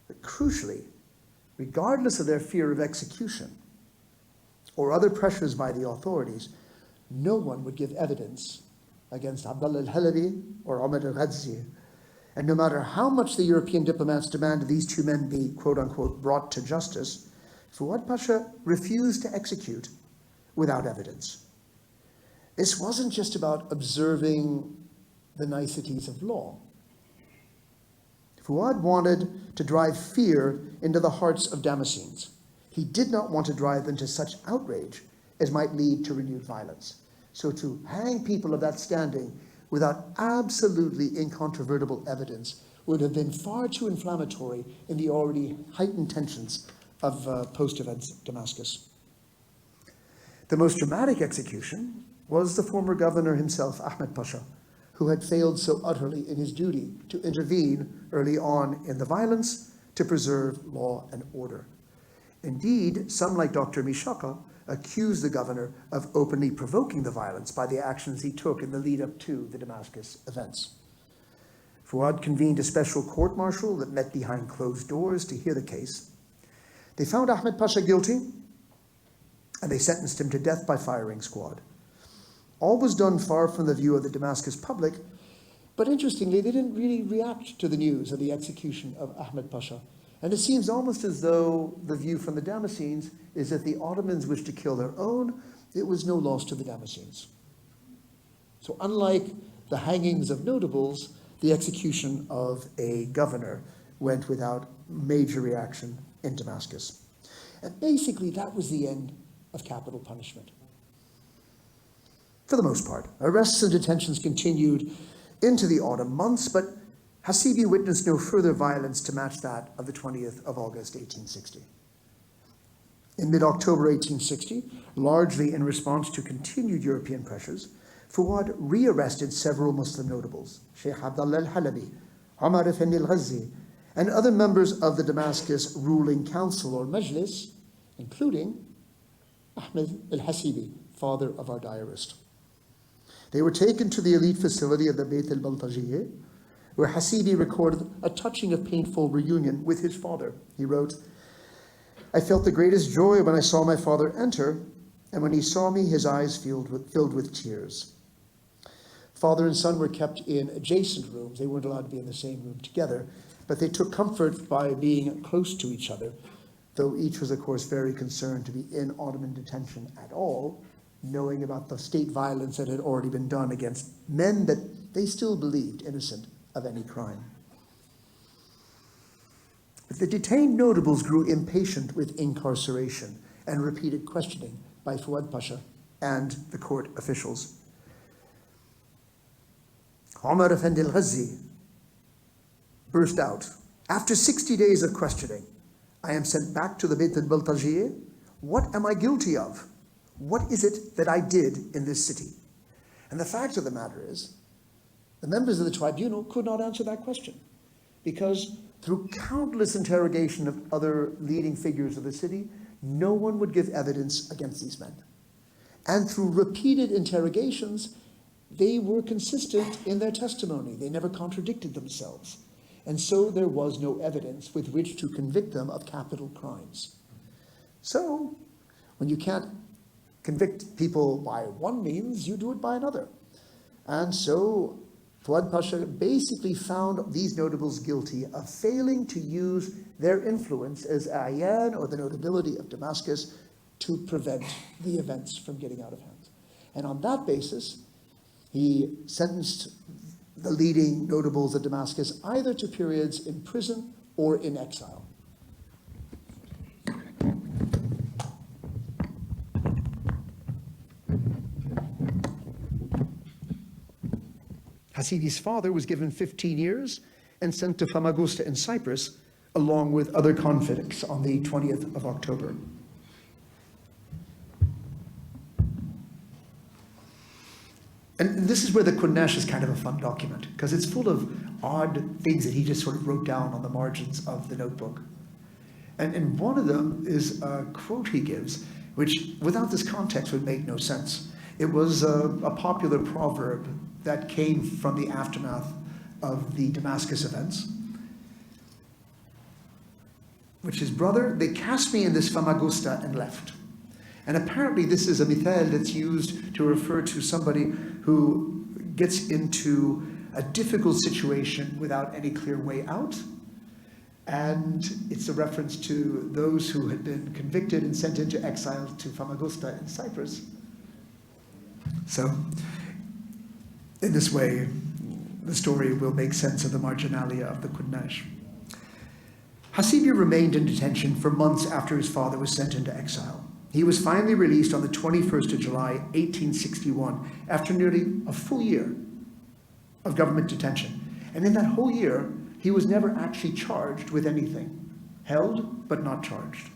But crucially, regardless of their fear of execution or other pressures by the authorities, no one would give evidence against Abdullah al-Halabi or Omar al-Ghazzi. And no matter how much the European diplomats demanded these two men be, quote unquote, brought to justice, Fouad Pasha refused to execute without evidence. This wasn't just about observing the niceties of law. Fouad wanted to drive fear into the hearts of Damascenes. He did not want to drive them to such outrage as might lead to renewed violence. So to hang people of that standing without absolutely incontrovertible evidence would have been far too inflammatory in the already heightened tensions of post-events Damascus. The most dramatic execution was the former governor himself, Ahmed Pasha, who had failed so utterly in his duty to intervene early on in the violence to preserve law and order. Indeed, some like Dr. Mishaka accused the governor of openly provoking the violence by the actions he took in the lead-up to the Damascus events. Fouad convened a special court-martial that met behind closed doors to hear the case. They found Ahmed Pasha guilty, and they sentenced him to death by firing squad. All was done far from the view of the Damascus public, but interestingly, they didn't really react to the news of the execution of Ahmed Pasha. And it seems almost as though the view from the Damascenes is that the Ottomans wished to kill their own. It was no loss to the Damascenes. So unlike the hangings of notables, the execution of a governor went without major reaction in Damascus. And basically, that was the end of capital punishment. For the most part, arrests and detentions continued into the autumn months, but Hasibi witnessed no further violence to match that of the 20th of August, 1860. In mid-October 1860, largely in response to continued European pressures, Fouad rearrested several Muslim notables, Sheikh Abdullah al-Halabi, Omar al-Ghazzi, and other members of the Damascus ruling council or majlis, including Ahmed al-Hasibi, father of our diarist. They were taken to the elite facility of the Beit al-Baltajiyeh, where Hasibi recorded a touching of painful reunion with his father. He wrote, "I felt the greatest joy when I saw my father enter, and when he saw me, his eyes filled with tears." Father and son were kept in adjacent rooms. They weren't allowed to be in the same room together, but they took comfort by being close to each other, though each was, of course, very concerned to be in Ottoman detention at all, knowing about the state violence that had already been done against men that they still believed innocent of any crime. But the detained notables grew impatient with incarceration and repeated questioning by Fouad Pasha and the court officials. Omar Effendi al-Ghazzi burst out, "After 60 days of questioning, I am sent back to the Beit al-Baltajiyeh. What am I guilty of? What is it that I did in this city?" And the fact of the matter is, the members of the tribunal could not answer that question, because through countless interrogation of other leading figures of the city, no one would give evidence against these men. And through repeated interrogations, they were consistent in their testimony. They never contradicted themselves. And so there was no evidence with which to convict them of capital crimes. So, when you can't convict people by one means, you do it by another. And so Fouad Pasha basically found these notables guilty of failing to use their influence as Ayan, or the notability of Damascus, to prevent the events from getting out of hand. And on that basis, he sentenced the leading notables of Damascus either to periods in prison or in exile. Hasibi's father was given 15 years and sent to Famagusta in Cyprus, along with other convicts on the 20th of October. And this is where the Kunnash is kind of a fun document, because it's full of odd things that he just sort of wrote down on the margins of the notebook. And one of them is a quote he gives, which without this context would make no sense. It was a popular proverb that came from the aftermath of the Damascus events, which is, brother, they cast me in this Famagusta and left. And apparently this is a mithal that's used to refer to somebody who gets into a difficult situation without any clear way out. And it's a reference to those who had been convicted and sent into exile to Famagusta in Cyprus. So, in this way, the story will make sense of the marginalia of the Kunnash. Hasibi remained in detention for months after his father was sent into exile. He was finally released on the 21st of July, 1861, after nearly a full year of government detention. And in that whole year, he was never actually charged with anything. Held, but not charged.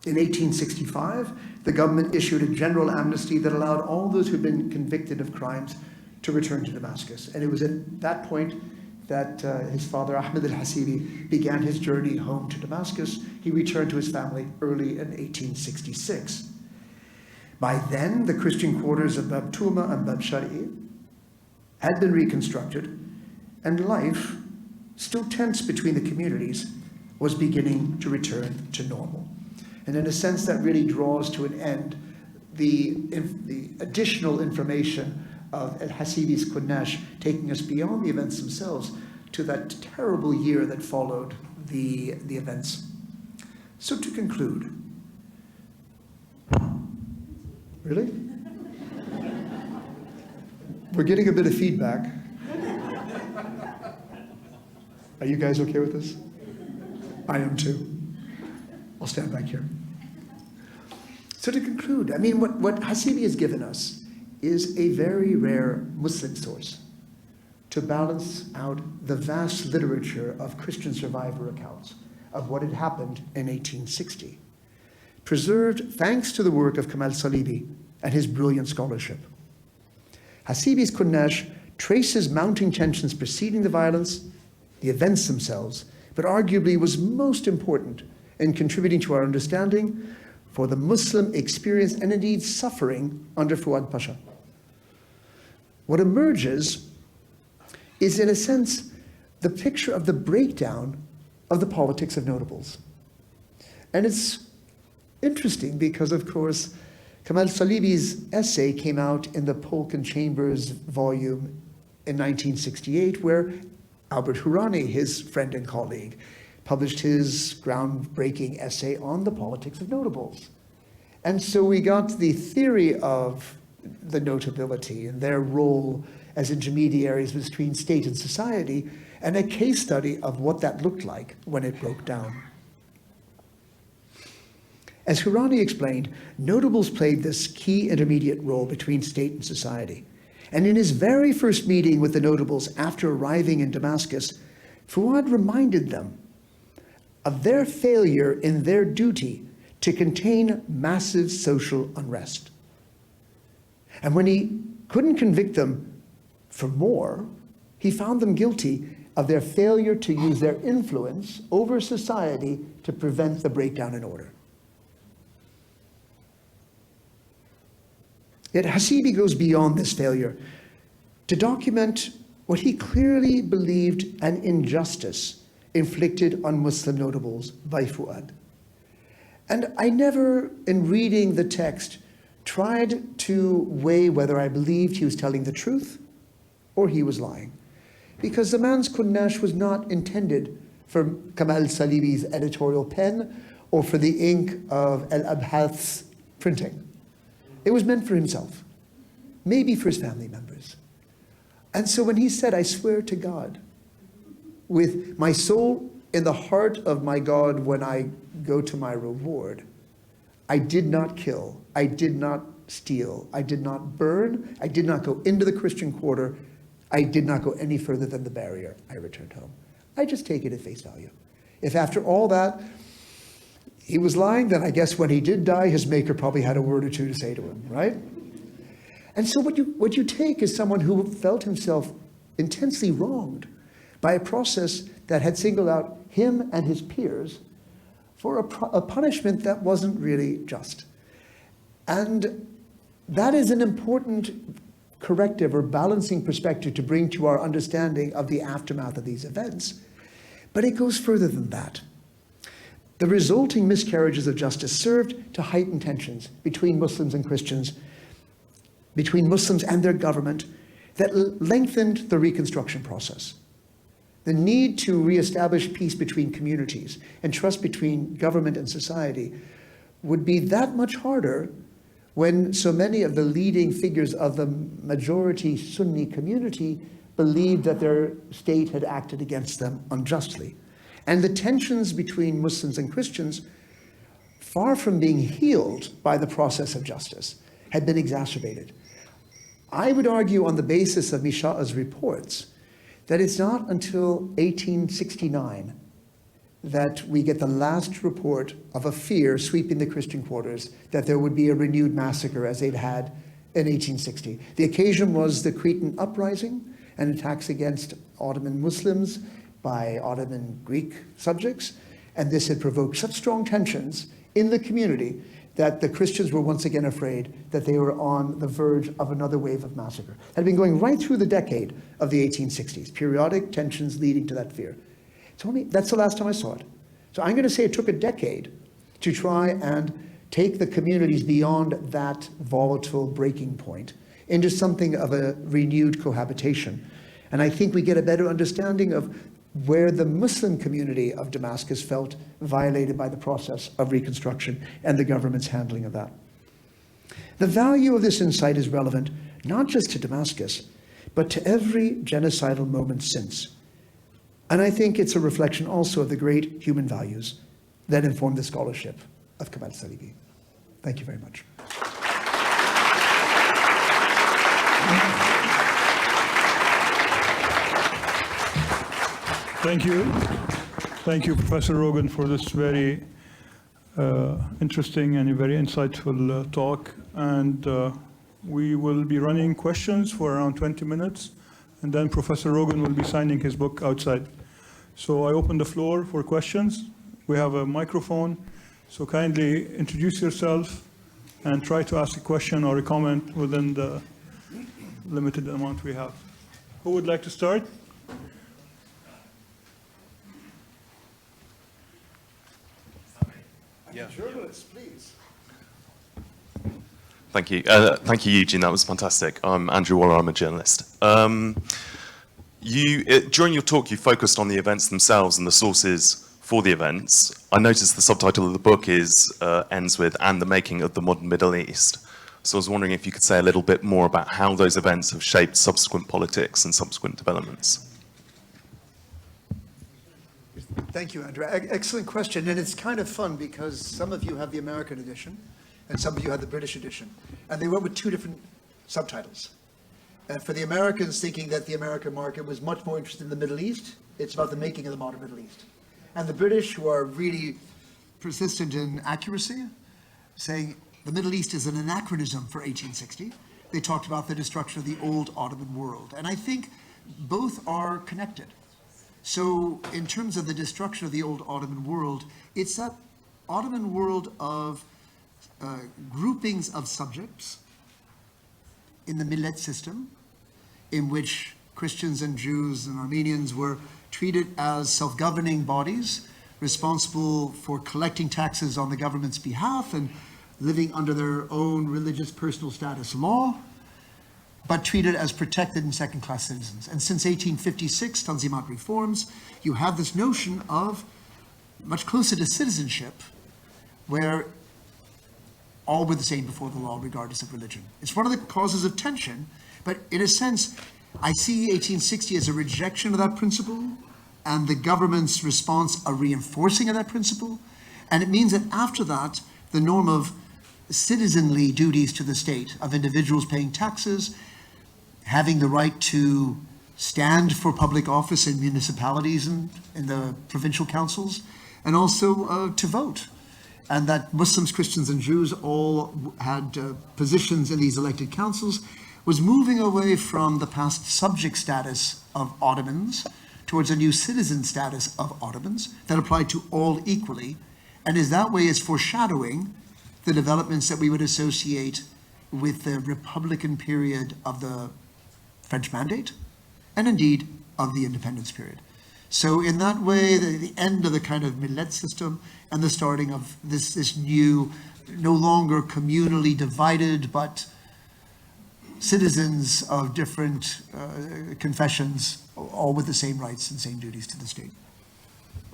In 1865, the government issued a general amnesty that allowed all those who had been convicted of crimes to return to Damascus. And it was at that point that his father, Ahmed al-Hasibi, began his journey home to Damascus. He returned to his family early in 1866. By then, the Christian quarters of Bab Tuma and Bab Shari'i had been reconstructed, and life, still tense between the communities, was beginning to return to normal. And in a sense, that really draws to an end the additional information of al-Hasibi's Kunnash, taking us beyond the events themselves to that terrible year that followed the events. So to conclude, really? We're getting a bit of feedback. Are you guys okay with this? I am too. I'll stand back here. So to conclude, I mean, what Hasibi has given us is a very rare Muslim source to balance out the vast literature of Christian survivor accounts of what had happened in 1860, preserved thanks to the work of Kamal Salibi and his brilliant scholarship. Hasibi's Kunnash traces mounting tensions preceding the violence, the events themselves, but arguably was most important in contributing to our understanding for the Muslim experience and indeed suffering under Fouad Pasha. What emerges is, in a sense, the picture of the breakdown of the politics of notables. And it's interesting because, of course, Kamal Salibi's essay came out in the Polk and Chambers volume in 1968, where Albert Hourani, his friend and colleague, published his groundbreaking essay on the politics of notables. And so we got the theory of the notability and their role as intermediaries between state and society, and a case study of what that looked like when it broke down. As Hourani explained, notables played this key intermediate role between state and society. And in his very first meeting with the notables after arriving in Damascus, Fouad reminded them of their failure in their duty to contain massive social unrest. And when he couldn't convict them for more, he found them guilty of their failure to use their influence over society to prevent the breakdown in order. Yet Hasibi goes beyond this failure to document what he clearly believed an injustice inflicted on Muslim notables by Fouad. And I never, in reading the text, tried to weigh whether I believed he was telling the truth or he was lying. Because the man's Kunnash was not intended for Kamal Salibi's editorial pen or for the ink of Al-Abhath's printing. It was meant for himself, maybe for his family members. And so when he said, I swear to God, with my soul in the heart of my God when I go to my reward, I did not kill, I did not steal. I did not burn. I did not go into the Christian quarter. I did not go any further than the barrier. I returned home. I just take it at face value. If after all that he was lying, then I guess when he did die, his maker probably had a word or two to say to him, right? And so what you take is someone who felt himself intensely wronged by a process that had singled out him and his peers for a punishment that wasn't really just. And that is an important corrective or balancing perspective to bring to our understanding of the aftermath of these events. But it goes further than that. The resulting miscarriages of justice served to heighten tensions between Muslims and Christians, between Muslims and their government, that lengthened the reconstruction process. The need to reestablish peace between communities and trust between government and society would be that much harder when so many of the leading figures of the majority Sunni community believed that their state had acted against them unjustly. And the tensions between Muslims and Christians, far from being healed by the process of justice, had been exacerbated. I would argue on the basis of Misha'a's reports that it's not until 1869 that we get the last report of a fear sweeping the Christian quarters that there would be a renewed massacre as they'd had in 1860. The occasion was the Cretan uprising and attacks against Ottoman Muslims by Ottoman Greek subjects, and this had provoked such strong tensions in the community that the Christians were once again afraid that they were on the verge of another wave of massacre. It had been going right through the decade of the 1860s, periodic tensions leading to that fear. That's the last time I saw it. So I'm going to say it took a decade to try and take the communities beyond that volatile breaking point into something of a renewed cohabitation. And I think we get a better understanding of where the Muslim community of Damascus felt violated by the process of reconstruction and the government's handling of that. The value of this insight is relevant not just to Damascus, but to every genocidal moment since. And I think it's a reflection also of the great human values that inform the scholarship of Kamal Salibi. Thank you very much. Thank you. Thank you, Professor Rogan, for this very interesting and very insightful talk. And we will be running questions for around 20 minutes, and then Professor Rogan will be signing his book outside. So I open the floor for questions. We have a microphone, so kindly introduce yourself and try to ask a question or a comment within the limited amount we have. Who would like to start? Yeah. Journalists, please. Thank you, Eugene. That was fantastic. I'm Andrew Waller. I'm a journalist. During your talk, you focused on the events themselves and the sources for the events. I noticed the subtitle of the book ends with "and the making of the modern Middle East." So I was wondering if you could say a little bit more about how those events have shaped subsequent politics and subsequent developments. Thank you, Andrew. Excellent question. And it's kind of fun because some of you have the American edition and some of you have the British edition. And they went with two different subtitles. And for the Americans thinking that the American market was much more interested in the Middle East, it's about the making of the modern Middle East. And the British, who are really persistent in accuracy, saying the Middle East is an anachronism for 1860. They talked about the destruction of the old Ottoman world. And I think both are connected. So in terms of the destruction of the old Ottoman world, it's that Ottoman world of groupings of subjects in the millet system, in which Christians and Jews and Armenians were treated as self-governing bodies, responsible for collecting taxes on the government's behalf and living under their own religious personal status law, but treated as protected and second-class citizens. And since 1856, Tanzimat reforms, you have this notion of much closer to citizenship, where all were the same before the law, regardless of religion. It's one of the causes of tension, but in a sense, I see 1860 as a rejection of that principle, and the government's response a reinforcing of that principle. And it means that after that, the norm of citizenly duties to the state of individuals paying taxes, having the right to stand for public office in municipalities and in the provincial councils, and also to vote. And that Muslims, Christians, and Jews all had positions in these elected councils, was moving away from the past subject status of Ottomans towards a new citizen status of Ottomans that applied to all equally, and is that way is foreshadowing the developments that we would associate with the Republican period of the French Mandate, and indeed of the independence period. So in that way, the end of the kind of millet system and the starting of this new, no longer communally divided, but citizens of different confessions, all with the same rights and same duties to the state.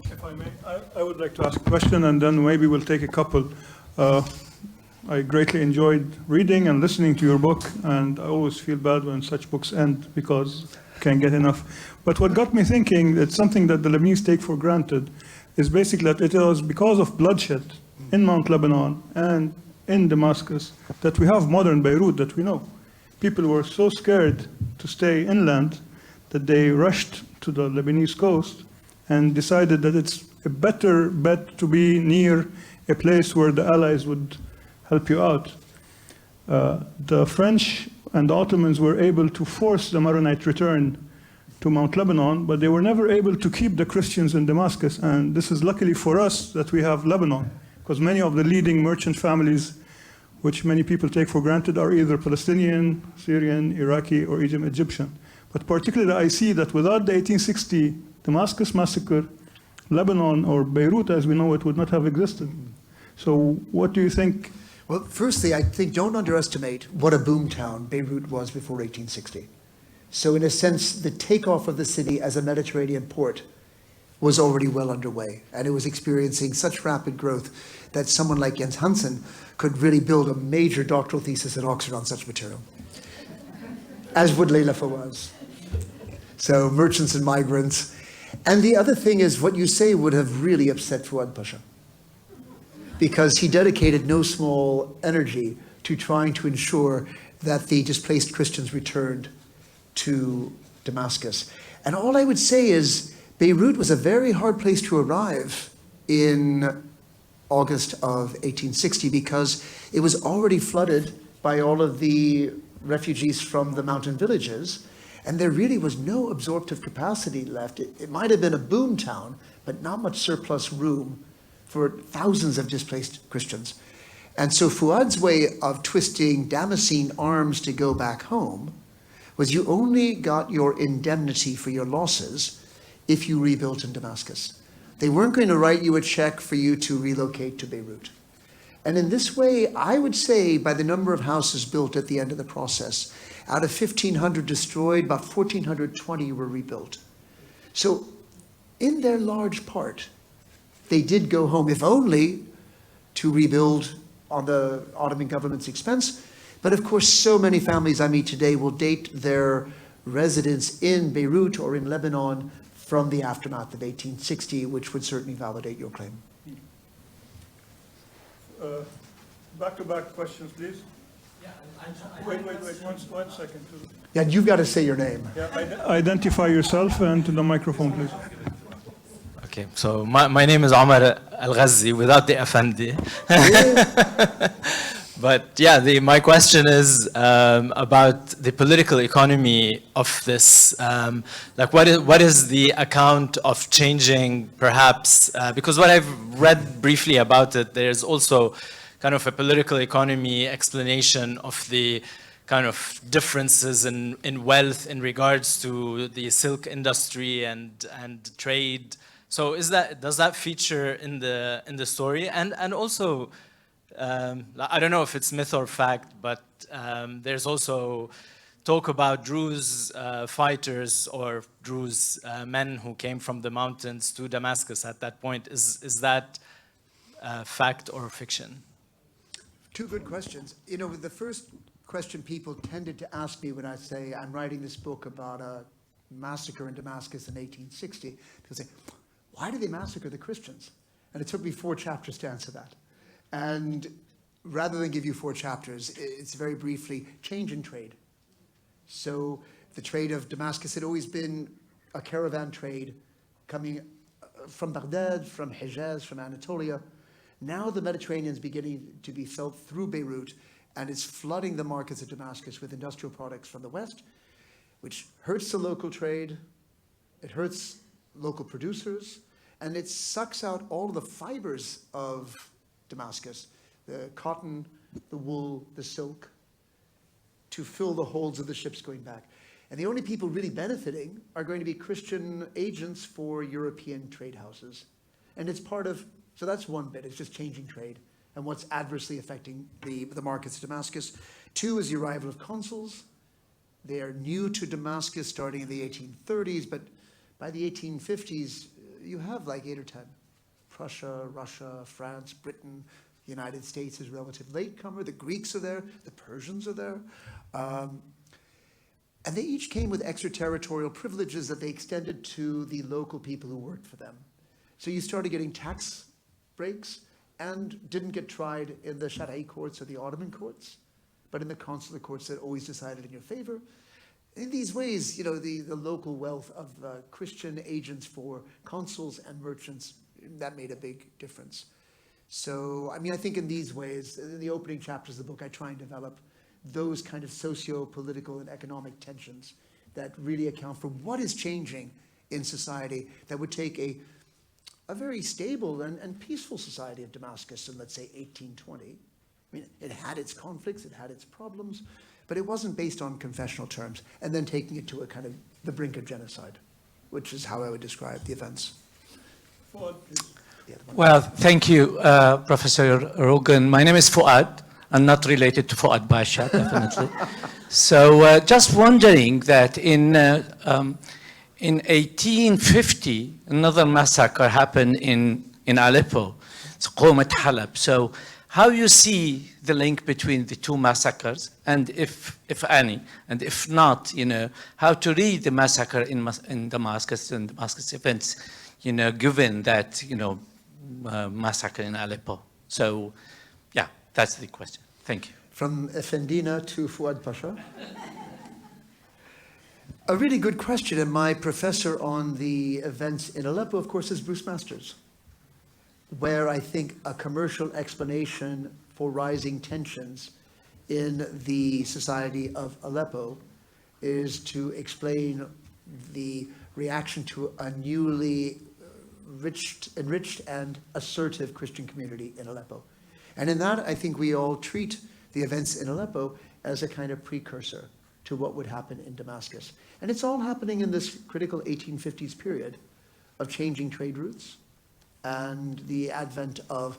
If I may, I would like to ask a question, and then maybe we'll take a couple. I greatly enjoyed reading and listening to your book, and I always feel bad when such books end because I can't get enough. But what got me thinking, it's something that the Lebanese take for granted, is basically that it was because of bloodshed in Mount Lebanon and in Damascus that we have modern Beirut that we know. People were so scared to stay inland that they rushed to the Lebanese coast and decided that it's a better bet to be near a place where the Allies would help you out. The French and the Ottomans were able to force the Maronite return to Mount Lebanon, but they were never able to keep the Christians in Damascus. And this is luckily for us that we have Lebanon, because many of the leading merchant families, which many people take for granted, are either Palestinian, Syrian, Iraqi, or even Egyptian. But particularly I see that without the 1860 Damascus massacre, Lebanon, or Beirut as we know it, would not have existed. So what do you think? Well, firstly, I think don't underestimate what a boomtown Beirut was before 1860. So in a sense, the takeoff of the city as a Mediterranean port was already well underway, and it was experiencing such rapid growth that someone like Jens Hansen could really build a major doctoral thesis at Oxford on such material, as would Leila Fawaz. So merchants and migrants. And the other thing is, what you say would have really upset Fouad Pasha, because he dedicated no small energy to trying to ensure that the displaced Christians returned to Damascus. And all I would say is Beirut was a very hard place to arrive in August of 1860 because it was already flooded by all of the refugees from the mountain villages, and there really was no absorptive capacity left. It might have been a boom town, but not much surplus room for thousands of displaced Christians. And so Fouad's way of twisting Damascene arms to go back home was you only got your indemnity for your losses if you rebuilt in Damascus. They weren't going to write you a check for you to relocate to Beirut. And in this way, I would say by the number of houses built at the end of the process, out of 1,500 destroyed, about 1,420 were rebuilt. So in their large part, they did go home, if only to rebuild on the Ottoman government's expense. But of course, so many families I meet today will date their residence in Beirut or in Lebanon from the aftermath of 1860, which would certainly validate your claim. Back-to-back questions, please. Yeah, Wait, one second. Yeah, you've got to say your name. Yeah, identify yourself and to the microphone, please. Okay, so my name is Omar Al-Ghazi without the Effendi. But yeah, my question is about the political economy of this. Like, what is the account of changing, perhaps? Because what I've read briefly about it, there's also kind of a political economy explanation of the kind of differences in wealth in regards to the silk industry and trade. So does that feature in the story? And also, I don't know if it's myth or fact, but there's also talk about Druze fighters or Druze men who came from the mountains to Damascus at that point. Is that fact or fiction? Two good questions. You know, the first question people tended to ask me when I say I'm writing this book about a massacre in Damascus in 1860, people say, why did they massacre the Christians? And it took me 4 chapters to answer that. And rather than give you 4 chapters, it's very briefly change in trade. So the trade of Damascus had always been a caravan trade coming from Baghdad, from Hejaz, from Anatolia. Now the Mediterranean is beginning to be felt through Beirut, and it's flooding the markets of Damascus with industrial products from the West, which hurts the local trade, it hurts local producers, and it sucks out all of the fibers of Damascus, the cotton, the wool, the silk, to fill the holds of the ships going back. And the only people really benefiting are going to be Christian agents for European trade houses. And it's part of, so that's one bit, it's just changing trade and what's adversely affecting the markets of Damascus. 2 is the arrival of consuls. They are new to Damascus starting in the 1830s, but by the 1850s, you have like 8 or 10. Prussia, Russia, France, Britain, the United States is a relative latecomer. The Greeks are there, the Persians are there. And they each came with extraterritorial privileges that they extended to the local people who worked for them. So you started getting tax breaks and didn't get tried in the Shara'i courts or the Ottoman courts, but in the consular courts that always decided in your favor. In these ways, you know, the local wealth of Christian agents for consuls and merchants, that made a big difference. So, I mean, I think in these ways, in the opening chapters of the book, I try and develop those kind of socio-political and economic tensions that really account for what is changing in society that would take a very stable and peaceful society of Damascus in, let's say, 1820. I mean, it had its conflicts, it had its problems, but it wasn't based on confessional terms, and then taking it to a kind of the brink of genocide, which is how I would describe the events. Fouad, please. Yeah, the one- Well, thank you, Professor Rogan. My name is Fouad. I'm not related to Fouad Pasha, definitely. So just wondering that in 1850, another massacre happened in Aleppo, it's Qawmat Halab. So how you see the link between the 2 massacres, and if any, and if not, you know, how to read the massacre in Damascus and Damascus events, you know, given that, you know, massacre in Aleppo. So, yeah, that's the question. Thank you. From Effendina to Fouad Pasha. A really good question, and my professor on the events in Aleppo, of course, is Bruce Masters, where I think a commercial explanation for rising tensions in the society of Aleppo is to explain the reaction to a newly enriched and assertive Christian community in Aleppo. And in that, I think we all treat the events in Aleppo as a kind of precursor to what would happen in Damascus. And it's all happening in this critical 1850s period of changing trade routes and the advent of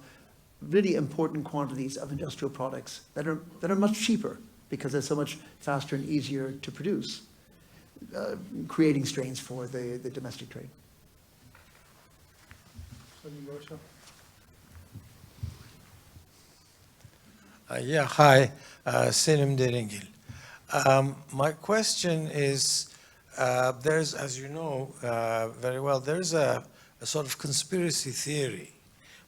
really important quantities of industrial products that are much cheaper because they're so much faster and easier to produce, creating strains for the domestic trade. Yeah, hi, Selim Deringil. My question is, there's, as you know very well, there's a sort of conspiracy theory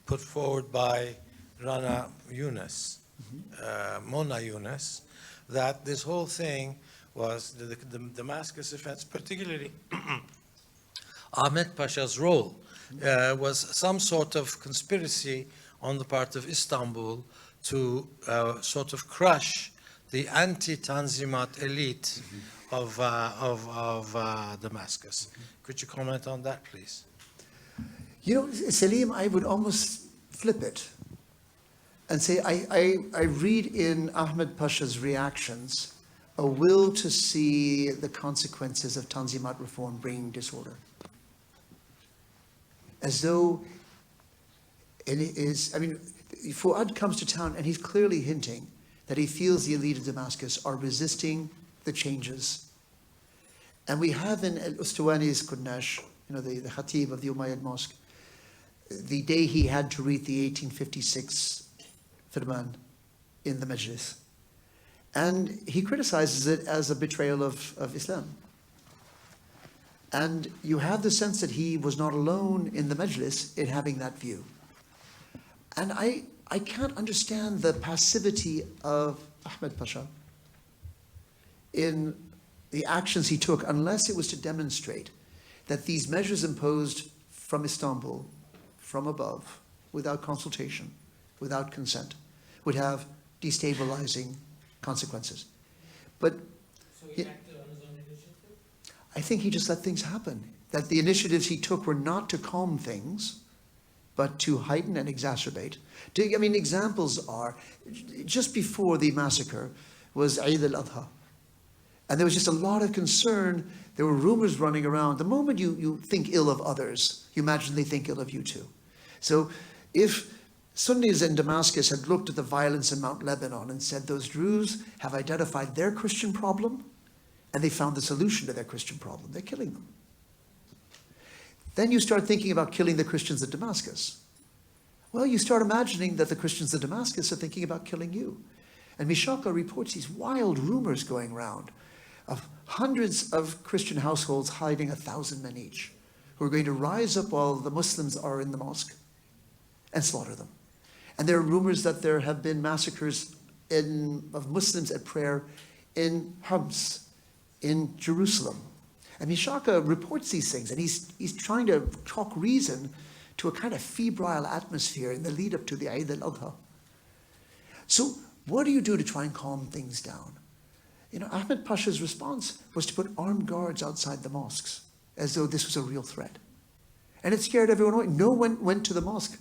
put forward by Rana Yunus, Mona Yunus, that this whole thing was the Damascus events, particularly Ahmed Pasha's role, was some sort of conspiracy on the part of Istanbul to sort of crush the anti-Tanzimat elite of Damascus. Could you comment on that, please? You know, Salim, I would almost flip it and say I read in Ahmed Pasha's reactions a will to see the consequences of Tanzimat reform bringing disorder. As though it is, I mean, Fouad comes to town and he's clearly hinting that he feels the elite of Damascus are resisting the changes. And we have in Al-Ustuwani's Kunnash, you know, the Khatib of the Umayyad Mosque, the day he had to read the 1856 Firman in the Majlis. And he criticizes it as a betrayal of Islam. And you have the sense that he was not alone in the Majlis in having that view. And I I can't understand the passivity of Ahmed Pasha in the actions he took unless it was to demonstrate that these measures imposed from Istanbul, from above, without consultation, without consent, would have destabilizing consequences. But So he acted on his own initiative? I think he just let things happen. That the initiatives he took were not to calm things, but to heighten and exacerbate. I mean, examples are, just before the massacre was Eid al-Adha. And there was just a lot of concern. There were rumors running around. The moment you think ill of others, you imagine they think ill of you too. So if Sunnis in Damascus had looked at the violence in Mount Lebanon and said, those Druze have identified their Christian problem, and they found the solution to their Christian problem, they're killing them. Then you start thinking about killing the Christians at Damascus. Well, you start imagining that the Christians at Damascus are thinking about killing you. And Mishaka reports these wild rumors going around of hundreds of Christian households hiding 1,000 men each, who are going to rise up while the Muslims are in the mosque and slaughter them. And there are rumors that there have been massacres of Muslims at prayer in Homs, in Jerusalem. And Mishaka reports these things, and he's trying to talk reason to a kind of febrile atmosphere in the lead up to the Eid al-Adha. So what do you do to try and calm things down? You know, Ahmed Pasha's response was to put armed guards outside the mosques, as though this was a real threat. And it scared everyone away. No one went to the mosque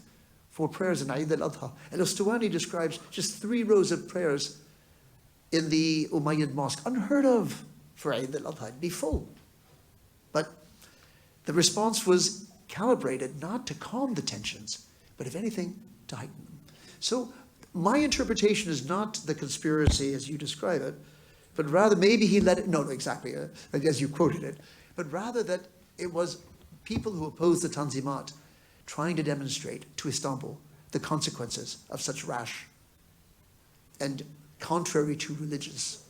for prayers in Eid al-Adha. And Ustawani describes just 3 rows of prayers in the Umayyad mosque, unheard of for Eid al-Adha. It'd be full. But the response was calibrated not to calm the tensions, but if anything, to heighten them. So my interpretation is not the conspiracy as you describe it, but rather maybe he let it, no, exactly, as you quoted it, but rather that it was people who opposed the Tanzimat trying to demonstrate to Istanbul the consequences of such rash and contrary to religious.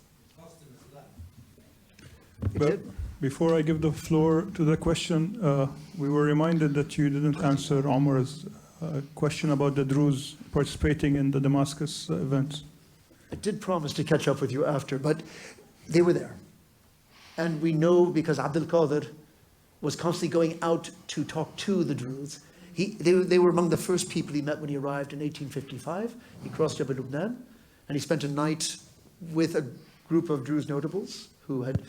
It But did. before I give the floor to the question, we were reminded that you didn't answer Omar's question about the Druze participating in the Damascus events. I did promise to catch up with you after, but they were there. And we know because Abdul Qadir was constantly going out to talk to the Druze. They were among the first people he met when he arrived in 1855. He crossed Jabal Lubnan, and he spent a night with a group of Druze notables who had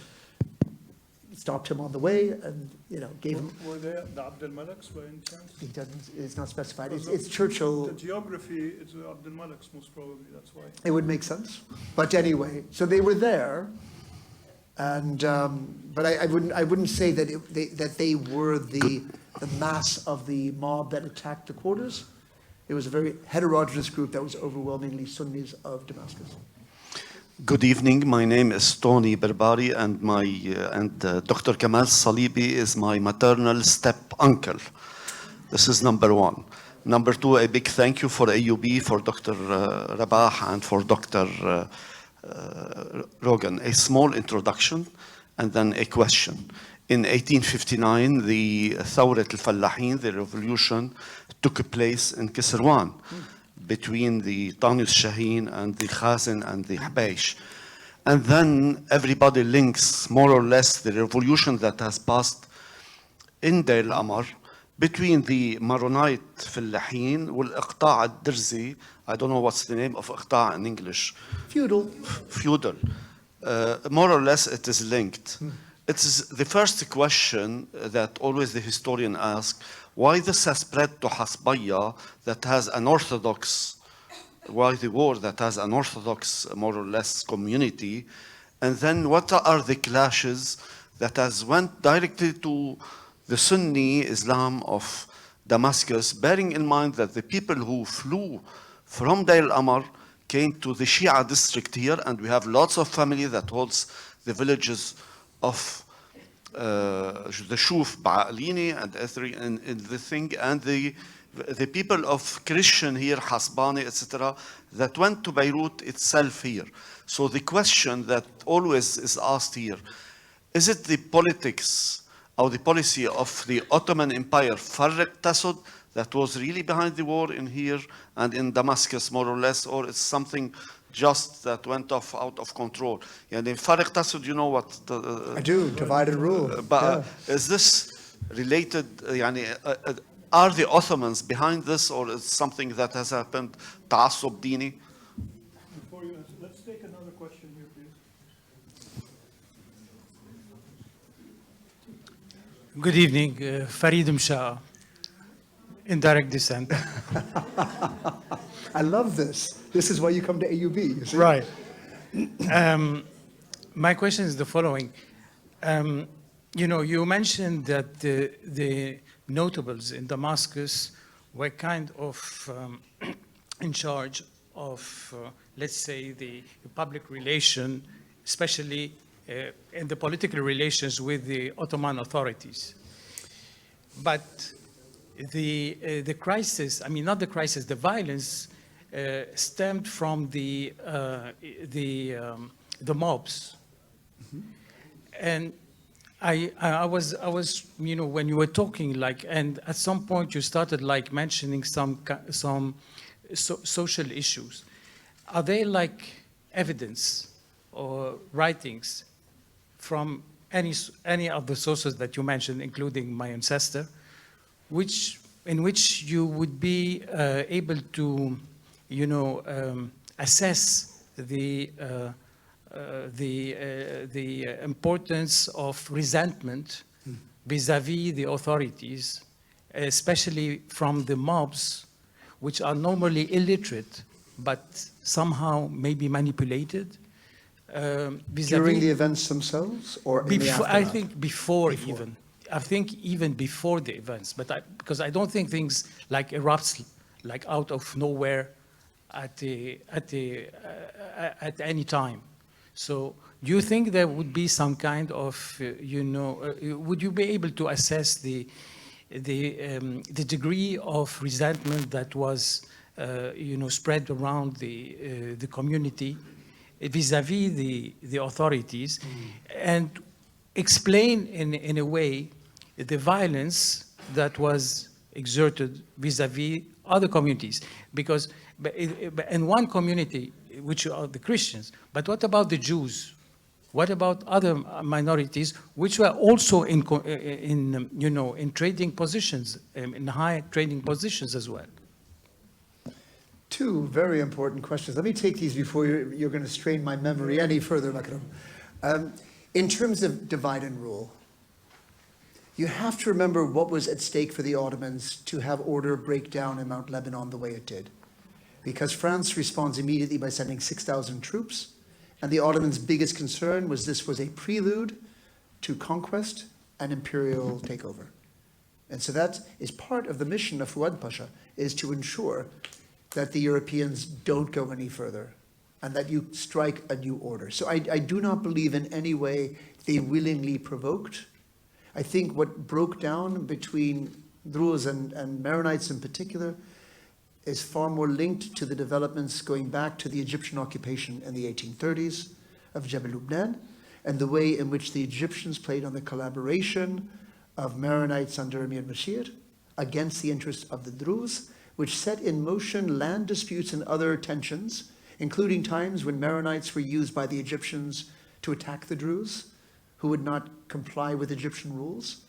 stopped him on the way and, you know, gave him. Were they the Abdel Malaks by any chance? He doesn't. It's not specified. It's The Churchill. geography is Abdel Malaks, most probably, that's why. It would make sense. But anyway, so they were there, and but I wouldn't say that they were the mass of the mob that attacked the quarters. It was a very heterogeneous group that was overwhelmingly Sunnis of Damascus. Good evening. My name is Tony Berbari, and Dr. Kamal Salibi is my maternal step uncle. This is number one. Number two, a big thank you for AUB, for Dr. Rabah, and for Dr. Rogan. A small introduction and then a question. In 1859, the Thawrat al-Fallahin, the revolution, took place in Kisrwan, between the Tanus Shaheen and the Khazin and the Habaysh. And then everybody links more or less the revolution that has passed in Deir al-Amar between the Maronite Fallahin wal-Iqta' al-Dirzi. I don't know what's the name of Iqta' in English. Feudal. Feudal. More or less it is linked. It is the first question that always the historian asks, why this has spread to Hasbaya that has an Orthodox, why the war that has an Orthodox, more or less, community, and then what are the clashes that has went directly to the Sunni Islam of Damascus, bearing in mind that the people who flew from Deir al-Amar came to the Shia district here, and we have lots of family that holds the villages of the Shuf, Ba'alini, and Ethri, and the thing, and the people of Christian here, Hasbani, etc., that went to Beirut itself here. So the question that always is asked here, is it the politics or the policy of the Ottoman Empire, Farriq Tasud, that was really behind the war in here and in Damascus, more or less, or it's something just that went off out of control? يعني فرق تسد, you know what? I do, divide and rule. But Yeah. is this related, يعني, are the Ottomans behind this, or is something that has happened, تعصب ديني? Before you answer, let's take another question here, please. Good evening, Farid Msha, indirect descent. I love this. This is why you come to AUB, you see? Right. My question is the following. You know, you mentioned that the notables in Damascus were kind of in charge of, let's say, the public relation, especially in the political relations with the Ottoman authorities. But the crisis, I mean, not the crisis, the violence stemmed from the mobs. And I was, you know, when you were talking, like, and at some point you started like mentioning some social issues. Are they like evidence or writings from any of the sources that you mentioned, including my ancestor, in which you would be able to, you know, assess the importance of resentment vis-à-vis the authorities, especially from the mobs, which are normally illiterate, but somehow may be manipulated. During the events themselves, or in the Before, I aftermath? think before even. I think even before the events, but because I don't think things like erupts like out of nowhere at any time. So do you think there would be some kind of, you know, would you be able to assess the degree of resentment that was, you know, spread around the community vis-à-vis the authorities, and explain in a way the violence that was exerted vis-à-vis other communities? Because in one community, which are the Christians, but what about the Jews? What about other minorities which were also in you know, in trading positions, in high trading positions as well? Two very important questions. Let me take these before you're going to strain my memory any further, Makram. In terms of divide and rule, you have to remember what was at stake for the Ottomans to have order break down in Mount Lebanon the way it did. Because France responds immediately by sending 6,000 troops, and the Ottomans' biggest concern was this was a prelude to conquest and imperial takeover. And so that is part of the mission of Fouad Pasha, is to ensure that the Europeans don't go any further and that you strike a new order. So I do not believe in any way they willingly provoked. I think what broke down between Druze and Maronites in particular is far more linked to the developments going back to the Egyptian occupation in the 1830s of Jebel Lubnan, and the way in which the Egyptians played on the collaboration of Maronites under Emir Bashir against the interests of the Druze, which set in motion land disputes and other tensions, including times when Maronites were used by the Egyptians to attack the Druze, who would not comply with Egyptian rules.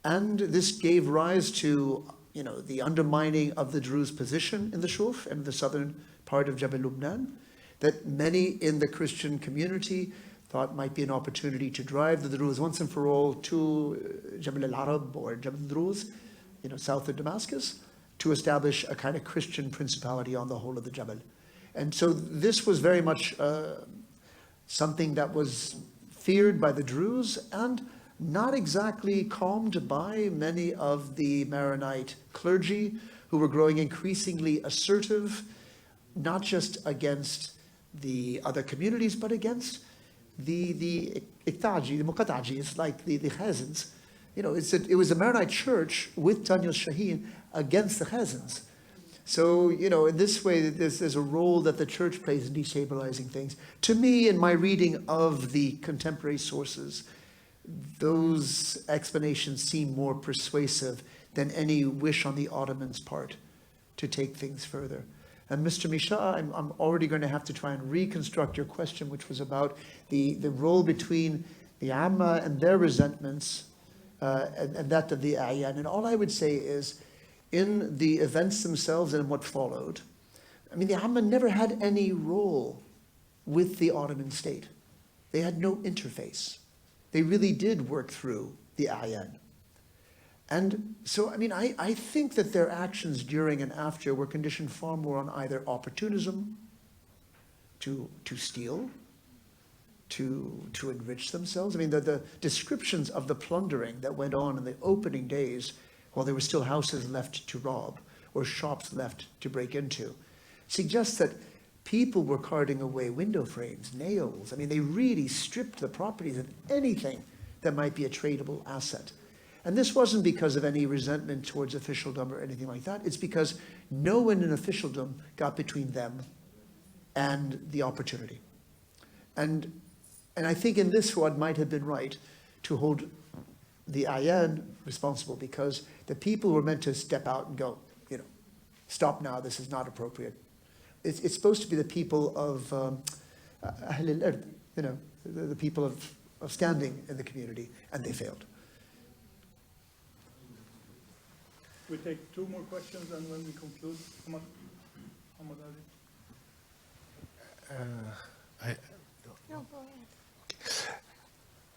And this gave rise to, you know, the undermining of the Druze position in the Shuf and the southern part of Jebel Lubnan, that many in the Christian community thought might be an opportunity to drive the Druze once and for all to Jebel al-Arab or Jebel Druze, you know, south of Damascus, to establish a kind of Christian principality on the whole of the Jebel. And so this was very much something that was feared by the Druze and not exactly calmed by many of the Maronite clergy, who were growing increasingly assertive, not just against the other communities, but against the Iqtaji, the Muqatajis, like the Khazins. You know, it was a Maronite church with Tanyos Shaheen against the Khazins. So, you know, in this way, there's a role that the church plays in destabilizing things. To me, in my reading of the contemporary sources, those explanations seem more persuasive than any wish on the Ottomans' part to take things further. And Mr. Misha, I'm already going to have to try and reconstruct your question, which was about the role between the Amma and their resentments and that of the A'yan. And all I would say is, in the events themselves and what followed, I mean, the Amma never had any role with the Ottoman state. They had no interface. They really did work through the A'yan. And so, I mean, I think that their actions during and after were conditioned far more on either opportunism, to steal, to enrich themselves. I mean, the descriptions of the plundering that went on in the opening days while there were still houses left to rob or shops left to break into suggests that people were carting away window frames, nails. I mean, they really stripped the properties of anything that might be a tradable asset. And this wasn't because of any resentment towards officialdom or anything like that. It's because no one in officialdom got between them and the opportunity. And I think in this, Fouad might have been right to hold the A'yan responsible, because the people were meant to step out and go, you know, stop now, this is not appropriate. It's supposed to be the people of Ahl al-Ard, you know, the people of standing in the community, and they failed. We take two more questions and when we conclude. Muhammad Ali.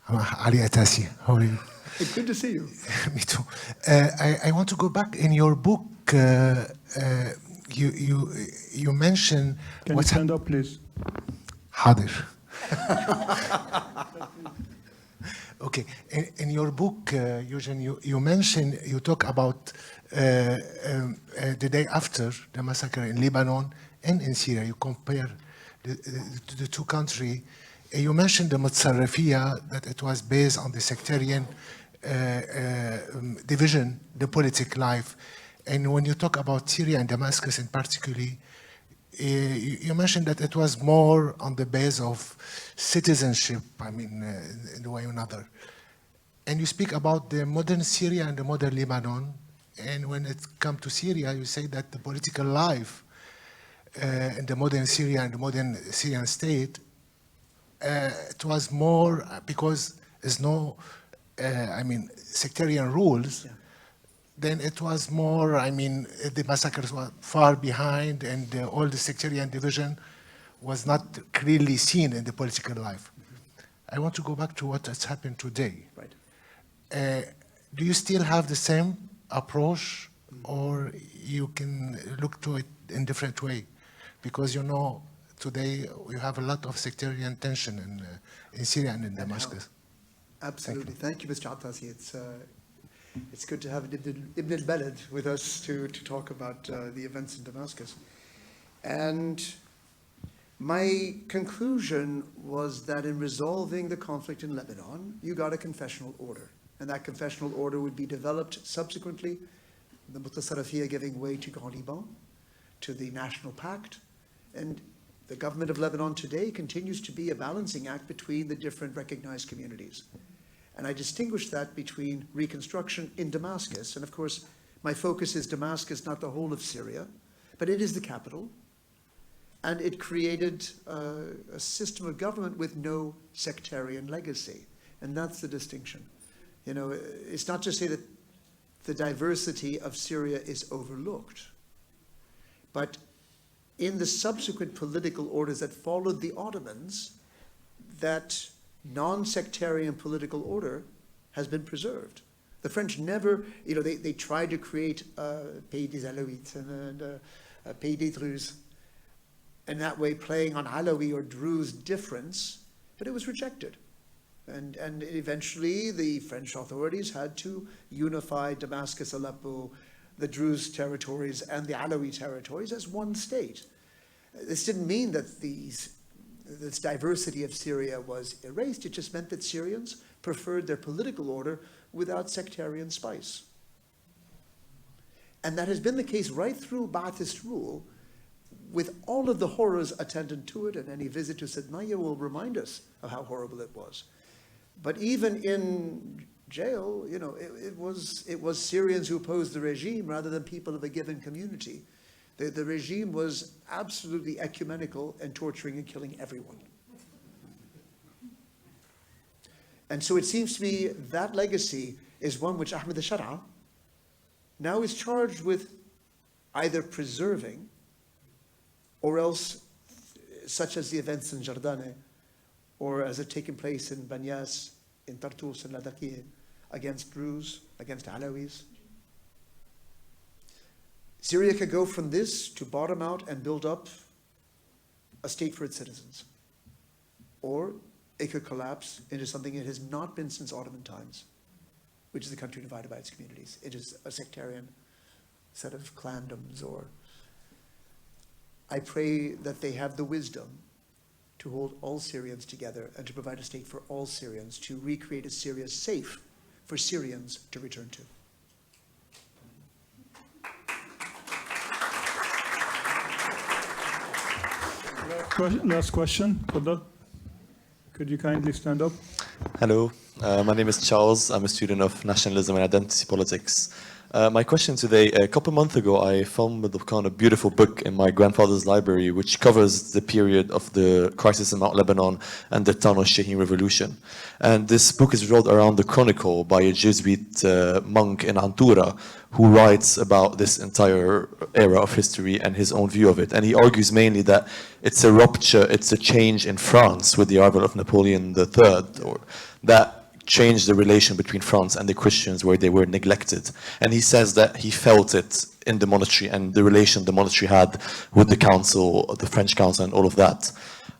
I'm Ali Atasi. How are you? It's good to see you. Me too. I want to go back in your book. You mentioned. Can you stand up, please? Hadir. Okay. In your book, Eugene, you mentioned, you talk about the day after the massacre in Lebanon and in Syria. You compare the two countries. You mentioned the Mutsarrafiyya, that it was based on the sectarian division, the politic life. And when you talk about Syria and Damascus in particular, you mentioned that it was more on the base of citizenship, I mean, in one way or another. And you speak about the modern Syria and the modern Lebanon. And when it comes to Syria, you say that the political life in the modern Syria and the modern Syrian state, it was more because there's no, sectarian rules. Yeah. Then it was more, the massacres were far behind, and all the sectarian division was not clearly seen in the political life. I want to go back to what has happened today. Right. Do you still have the same approach, or you can look to it in different way? Because today we have a lot of sectarian tension in Syria and in Damascus. Absolutely. Thank you, Mr. Attasi. It's good to have Ibn al-Balad with us to talk about the events in Damascus. And my conclusion was that in resolving the conflict in Lebanon, you got a confessional order. And that confessional order would be developed subsequently, the Mutasarrafiyya giving way to Grand Liban, to the National Pact. And the government of Lebanon today continues to be a balancing act between the different recognized communities. And I distinguish that between reconstruction in Damascus, and of course, my focus is Damascus, not the whole of Syria, but it is the capital, and it created a system of government with no sectarian legacy, and that's the distinction. It's not to say that the diversity of Syria is overlooked, but in the subsequent political orders that followed the Ottomans, that non-sectarian political order has been preserved. The French never, they tried to create a Pays des Alaouites and a Pays des Druzes, and that way playing on Alawi or Druze difference, but it was rejected. And eventually the French authorities had to unify Damascus, Aleppo, the Druze territories and the Alawi territories as one state. This didn't mean that this diversity of Syria was erased. It just meant that Syrians preferred their political order without sectarian spice. And that has been the case right through Ba'athist rule, with all of the horrors attendant to it, and any visit to Sidmaya will remind us of how horrible it was. But even in jail, you know, it was Syrians who opposed the regime rather than people of a given community. The regime was absolutely ecumenical and torturing and killing everyone. And so it seems to me that legacy is one which Ahmed al-Shar'a now is charged with either preserving or else, such as the events in Jardane, or as had taken place in Banyas, in Tartus and Latakia, against Druze, against Alawis. Syria could go from this to bottom out and build up a state for its citizens. Or it could collapse into something it has not been since Ottoman times, which is a country divided by its communities. It is a sectarian set of clandoms. Or I pray that they have the wisdom to hold all Syrians together and to provide a state for all Syrians, to recreate a Syria safe for Syrians to return to. Last question, Fadal. Could you kindly stand up? Hello, my name is Charles. I'm a student of nationalism and identity politics. My question today, a couple months ago, I found a kind of beautiful book in my grandfather's library, which covers the period of the crisis in Mount Lebanon and the Town of Shaheen Revolution. And this book is wrote around the chronicle by a Jesuit monk in Antura, who writes about this entire era of history and his own view of it. And he argues mainly that it's a rupture, it's a change in France with the arrival of Napoleon III, or that changed the relation between France and the Christians where they were neglected. And he says that he felt it in the monastery and the relation the monastery had with the council, the French council and all of that.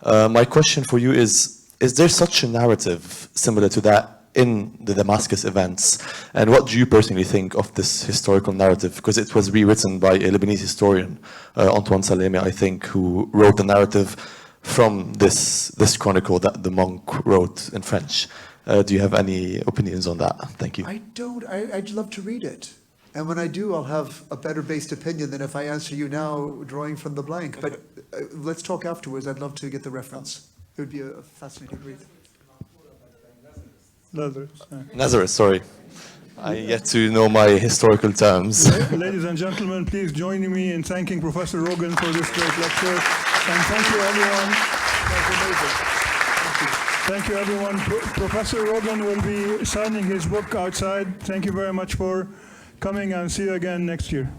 My question for you is there such a narrative similar to that in the Damascus events? And what do you personally think of this historical narrative? Because it was rewritten by a Lebanese historian, Antoine Salemi, I think, who wrote the narrative from this chronicle that the monk wrote in French. Do you have any opinions on that? Thank you. I don't. I'd love to read it. And when I do, I'll have a better based opinion than if I answer you now, drawing from the blank. But let's talk afterwards. I'd love to get the reference. It would be a fascinating read. Nazareth, sorry. I yet to know my historical terms. Ladies and gentlemen, please join me in thanking Professor Rogan for this great lecture. And thank you, everyone. That's amazing. Thank you, everyone. Professor Rogan will be signing his book outside. Thank you very much for coming, and see you again next year.